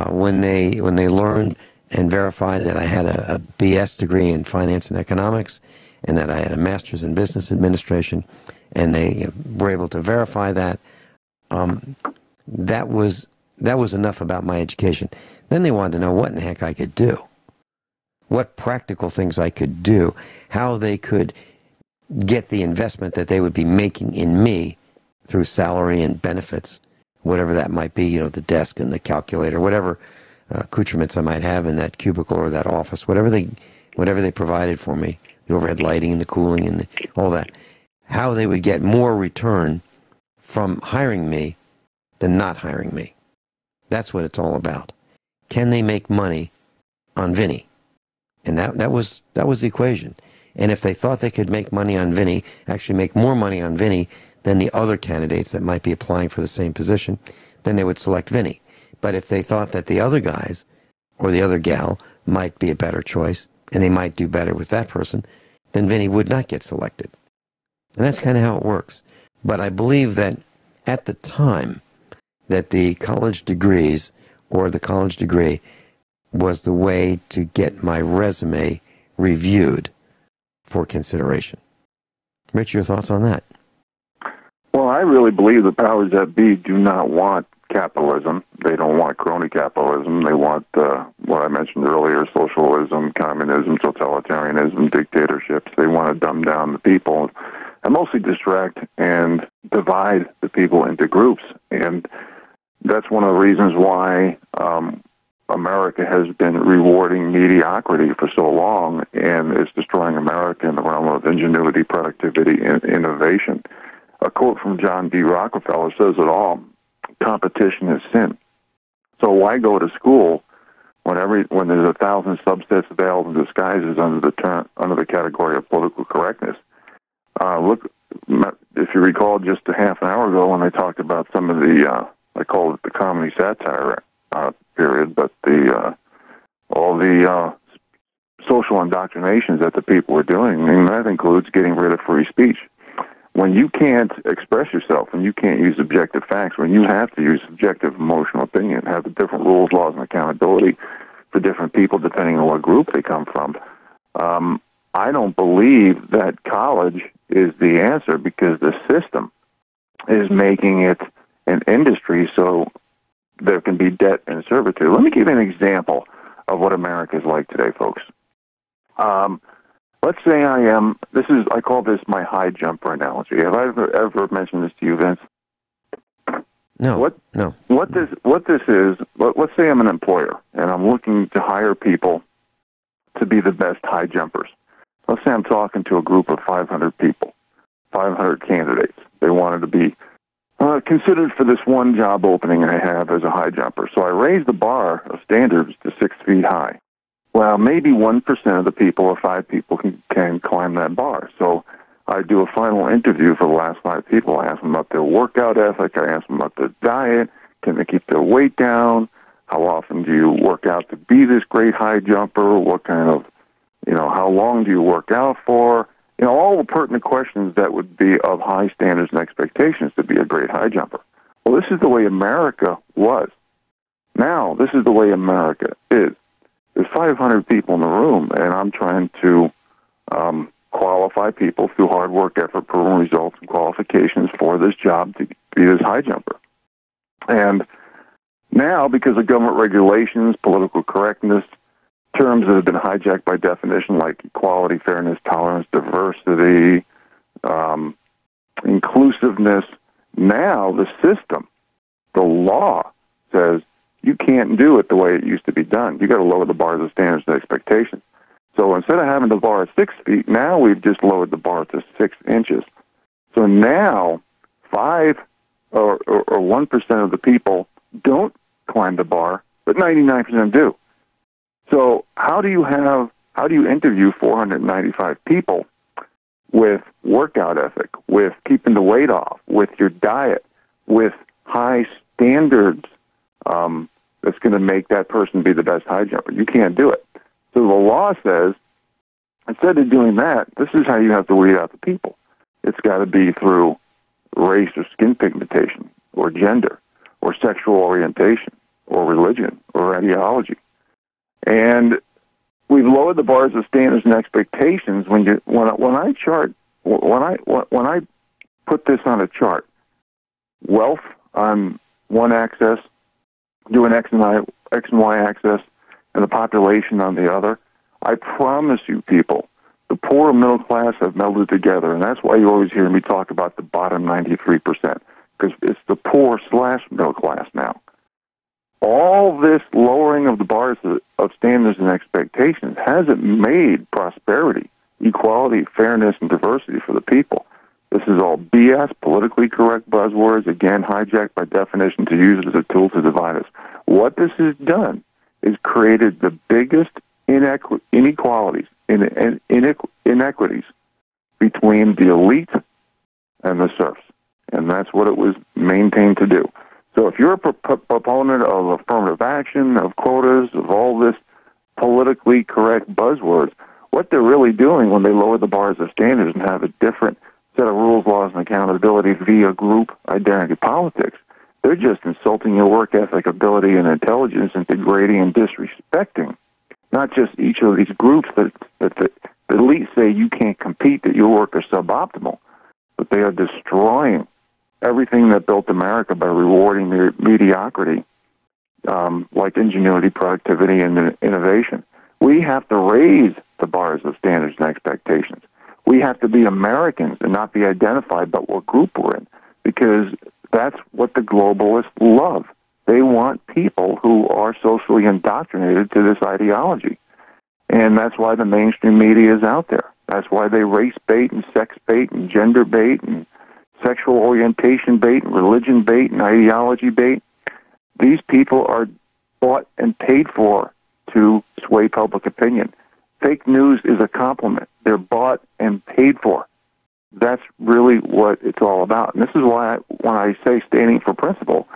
When they learned and verified that I had a BS degree in finance and economics and that I had a master's in business administration, and they were able to verify that, that was enough about my education. Then they wanted to know what in the heck I could do, what practical things I could do, how they could get the investment that they would be making in me through salary and benefits, whatever that might be, you know, the desk and the calculator, whatever accoutrements I might have in that cubicle or that office, whatever they provided for me, the overhead lighting and the cooling and all that, how they would get more return from hiring me than not hiring me. That's what it's all about. Can they make money on Vinny? And that was the equation. And if they thought they could make money on Vinny, actually make more money on Vinny than the other candidates that might be applying for the same position, then they would select Vinny. But if they thought that the other guys or the other gal might be a better choice and they might do better with that person, then Vinny would not get selected. And that's kind of how it works. But I believe that at the time that the college degrees or the college degree was the way to get my resume reviewed for consideration. Rich, your thoughts on that? Well, I really believe the powers that be do not want capitalism. They don't want crony capitalism. They want what I mentioned earlier, socialism, communism, totalitarianism, dictatorships. They want to dumb down the people and mostly distract and divide the people into groups. And that's one of the reasons why America has been rewarding mediocrity for so long and is destroying America in the realm of ingenuity, productivity, and innovation. A quote from John D. Rockefeller says it all: competition is sin. So why go to school when there's 1,000 subsets, veils, and disguises under the category of political correctness? Look, if you recall, just a half an hour ago when I talked about some of the, I call it the comedy satire period, but all the social indoctrinations that the people are doing, and that includes getting rid of free speech. When you can't express yourself, when you can't use objective facts, when you have to use subjective emotional opinion, have the different rules, laws, and accountability for different people depending on what group they come from, I don't believe that college is the answer, because the system is making it an industry so there can be debt and servitude. Let me give you an example of what America is like today, folks. Let's say I call this my high jumper analogy. Have I ever mentioned this to you, Vince? No. What this is, let's say I'm an employer, and I'm looking to hire people to be the best high jumpers. Let's say I'm talking to a group of 500 people, 500 candidates. They wanted to be considered for this one job opening I have as a high jumper. So I raise the bar of standards to 6 feet high. Well, maybe 1% of the people or 5 people can climb that bar. So I do a final interview for the last 5 people. I ask them about their workout ethic. I ask them about their diet. Can they keep their weight down? How often do you work out to be this great high jumper? What kind of, how long do you work out for? All the pertinent questions that would be of high standards and expectations to be a great high jumper. Well, this is the way America was. Now, this is the way America is. There's 500 people in the room, and I'm trying to qualify people through hard work, effort, proven results, and qualifications for this job to be this high jumper. And now, because of government regulations, political correctness, terms that have been hijacked by definition like equality, fairness, tolerance, diversity, inclusiveness, now the system, the law, says you can't do it the way it used to be done. You got to lower the bars of standards and expectations. So instead of having the bar at 6 feet, now we've just lowered the bar to 6 inches. So now 5 or 1% of the people don't climb the bar, but 99% do. So how do you interview 495 people with workout ethic, with keeping the weight off, with your diet, with high standards that's going to make that person be the best high jumper? You can't do it. So the law says, instead of doing that, this is how you have to weed out the people. It's got to be through race or skin pigmentation or gender or sexual orientation or religion or ideology. And we've lowered the bars of standards and expectations. When I put this on a chart, wealth on one axis, do an X and Y axis, and the population on the other, I promise you, people, the poor and middle class have melded together, and that's why you always hear me talk about the bottom 93%, because it's the poor / middle class now. All this lowering of the bars of standards and expectations hasn't made prosperity, equality, fairness, and diversity for the people. This is all BS, politically correct buzzwords, again, hijacked by definition to use it as a tool to divide us. What this has done is created the biggest inequalities, inequities between the elite and the serfs. and that's what it was maintained to do. So if you're a proponent of affirmative action, of quotas, of all this politically correct buzzwords, what they're really doing when they lower the bars of standards and have a different set of rules, laws, and accountability via group identity politics, they're just insulting your work ethic, ability, and intelligence, and degrading and disrespecting not just each of these groups that the elites say you can't compete, that your work is suboptimal, but they are destroying everything that built America by rewarding their mediocrity, like ingenuity, productivity, and innovation. We have to raise the bars of standards and expectations. We have to be Americans and not be identified by what group we're in, because that's what the globalists love. They want people who are socially indoctrinated to this ideology. And that's why the mainstream media is out there. That's why they race bait and sex bait and gender bait and sexual orientation bait and religion bait and ideology bait. These people are bought and paid for to sway public opinion. Fake news is a compliment. They're bought and paid for. That's really what it's all about. And this is why when I say standing for principle,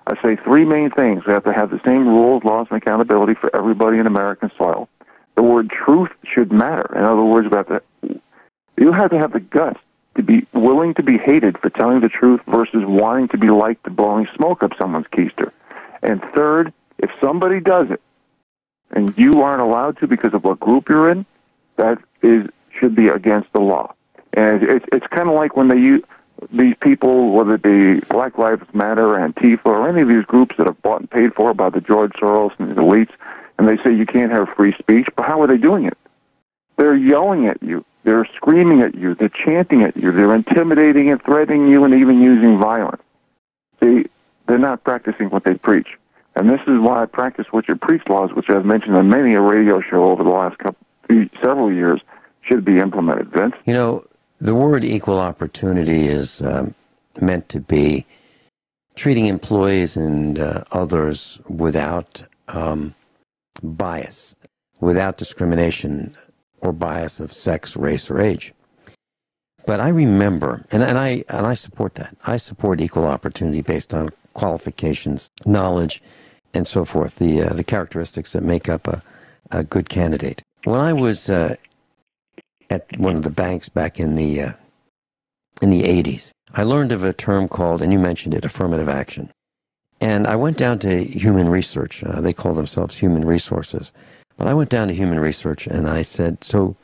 I say three main things. We have to have the same rules, laws, and accountability for everybody in American soil. The word truth should matter. In other words, you have to have the guts to be willing to be hated for telling the truth versus wanting to be liked to blowing smoke up someone's keister. And third, if somebody does it, and you aren't allowed to because of what group you're in, that should be against the law. And it's kind of like when these people, whether it be Black Lives Matter, Antifa, or any of these groups that are bought and paid for by the George Soros and the elites, and they say you can't have free speech, but how are they doing it? They're yelling at you. They're screaming at you. They're chanting at you. They're intimidating and threatening you and even using violence. See, they're not practicing what they preach. And this is why practice what you preach laws, which I've mentioned on many a radio show over the last several years, should be implemented. Vince? You know, the word equal opportunity is meant to be treating employees and others without bias, without discrimination or bias of sex, race, or age. But I remember, and I support that. I support equal opportunity based on qualifications, knowledge, and so forth, the characteristics that make up a good candidate. When I was at one of the banks back in the 80s, I learned of a term called, and you mentioned it, affirmative action. And I went down to human research. They call themselves human resources. But I went down to human research and I said, so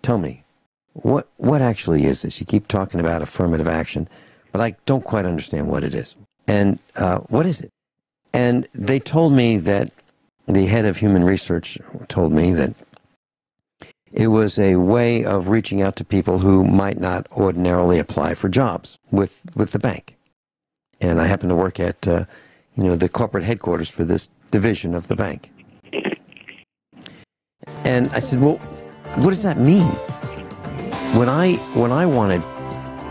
tell me, what actually is this? You keep talking about affirmative action, but I don't quite understand what it is. And what is it? And they told me that, the head of human research told me that it was a way of reaching out to people who might not ordinarily apply for jobs with the bank. And I happen to work at the corporate headquarters for this division of the bank. And I said, well, what does that mean? When I wanted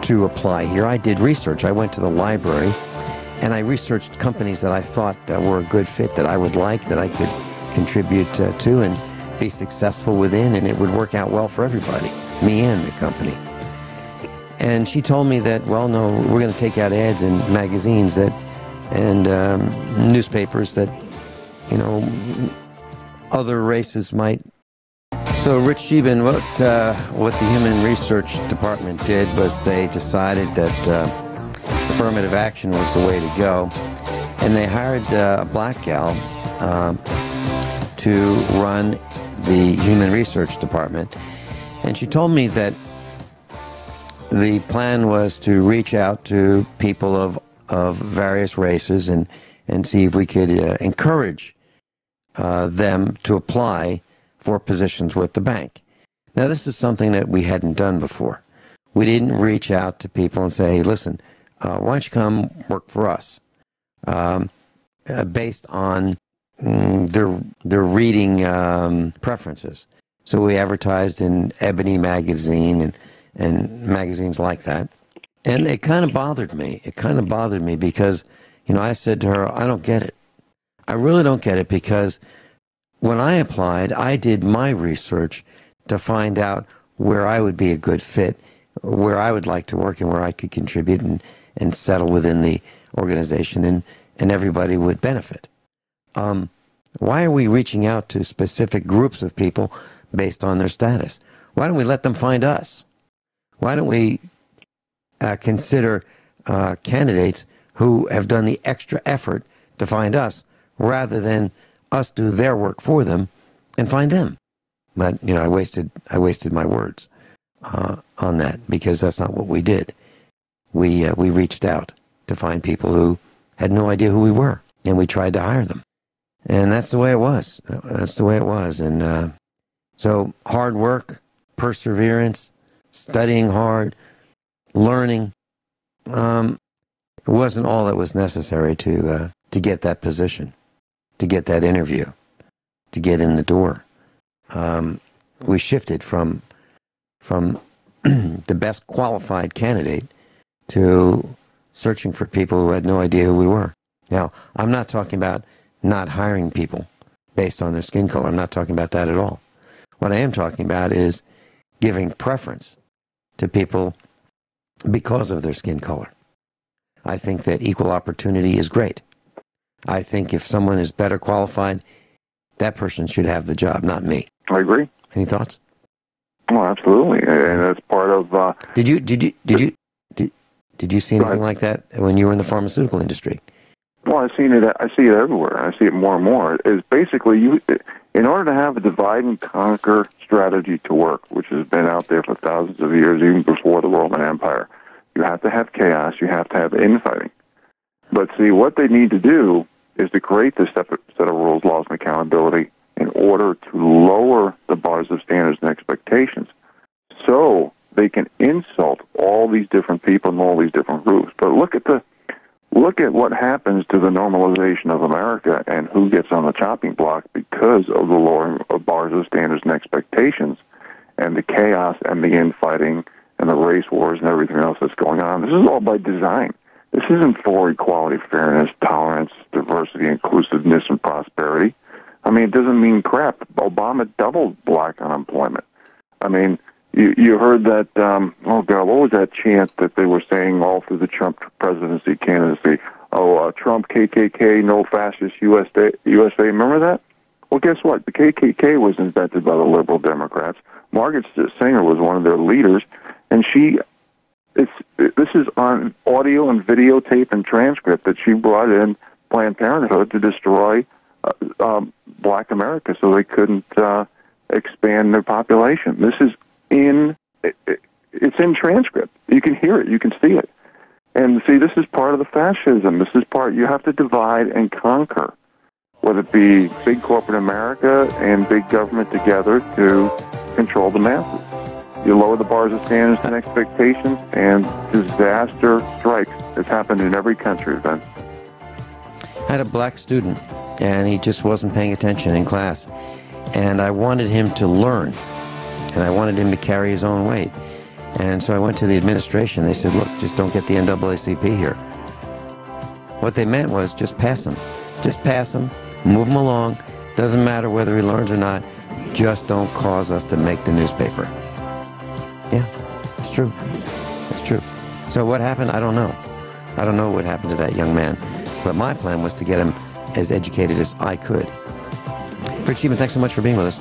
to apply here, I did research. I went to the library and I researched companies that I thought were a good fit, that I would like, that I could contribute to and be successful within, and it would work out well for everybody, me and the company. And she told me that, well, no, we're going to take out ads in magazines and newspapers that, other races might. So, Rich Scheben, what the Human Research Department did was they decided that affirmative action was the way to go, and they hired a black gal to run the Human Research Department. And she told me that the plan was to reach out to people of various races and see if we could encourage them to apply for positions with the bank. Now, this is something that we hadn't done before. We didn't reach out to people and say, hey, listen, why don't you come work for us? Based on their reading preferences. So we advertised in Ebony magazine and magazines like that. And it kind of bothered me. It kind of bothered me because, I said to her, I don't get it. I really don't get it, because when I applied, I did my research to find out where I would be a good fit, where I would like to work and where I could contribute and settle within the organization, and everybody would benefit. Why are we reaching out to specific groups of people based on their status? Why don't we let them find us? Why don't we consider candidates who have done the extra effort to find us, rather than us do their work for them and find them? But I wasted my words on that, because that's not what we did. We reached out to find people who had no idea who we were, and we tried to hire them. And that's the way it was. That's the way it was. And so hard work, perseverance, studying hard, learning, it wasn't all that was necessary to get that position, to get that interview, to get in the door. We shifted from the best qualified candidate to searching for people who had no idea who we were. Now, I'm not talking about not hiring people based on their skin color. I'm not talking about that at all. What I am talking about is giving preference to people because of their skin color. I think that equal opportunity is great. I think if someone is better qualified, that person should have the job, not me. I agree. Any thoughts? Oh, absolutely, and that's part of. Did you see anything like that when you were in the pharmaceutical industry? Well, I see it everywhere. I see it more and more. Is basically in order to have a divide and conquer strategy to work, which has been out there for thousands of years, even before the Roman Empire, you have to have chaos. You have to have infighting. But see, what they need to do is to create this set of rules, laws, and accountability in order to lower the bars of standards and expectations, so they can insult all these different people and all these different groups. But look at what happens to the normalization of America and who gets on the chopping block because of the lowering of bars of standards and expectations and the chaos and the infighting and the race wars and everything else that's going on. This is all by design. This isn't for equality, fairness, tolerance, diversity, inclusiveness, and prosperity. I mean, it doesn't mean crap. Obama doubled black unemployment. I mean, you heard that, oh, God, what was that chant that they were saying all through the Trump presidency candidacy? Oh, Trump, KKK, no fascist, USA. Remember that? Well, guess what? The KKK was invented by the liberal Democrats. Margaret Sanger was one of their leaders, and this is on audio and videotape and transcript that she brought in Planned Parenthood to destroy black America so they couldn't expand their population. This is it's in transcript. You can hear it. You can see it. And see, this is part of the fascism. This is you have to divide and conquer, whether it be big corporate America and big government together to control the masses. You lower the bars of standards and expectations, and disaster strikes. It's happened in every country, Vince. I had a black student, and he just wasn't paying attention in class. And I wanted him to learn, and I wanted him to carry his own weight. And so I went to the administration. They said, look, just don't get the NAACP here. What they meant was just pass him. Just pass him, move him along. Doesn't matter whether he learns or not. Just don't cause us to make the newspaper. Yeah, it's true. It's true. So what happened? I don't know. I don't know what happened to that young man. But my plan was to get him as educated as I could. Shealy, thanks so much for being with us.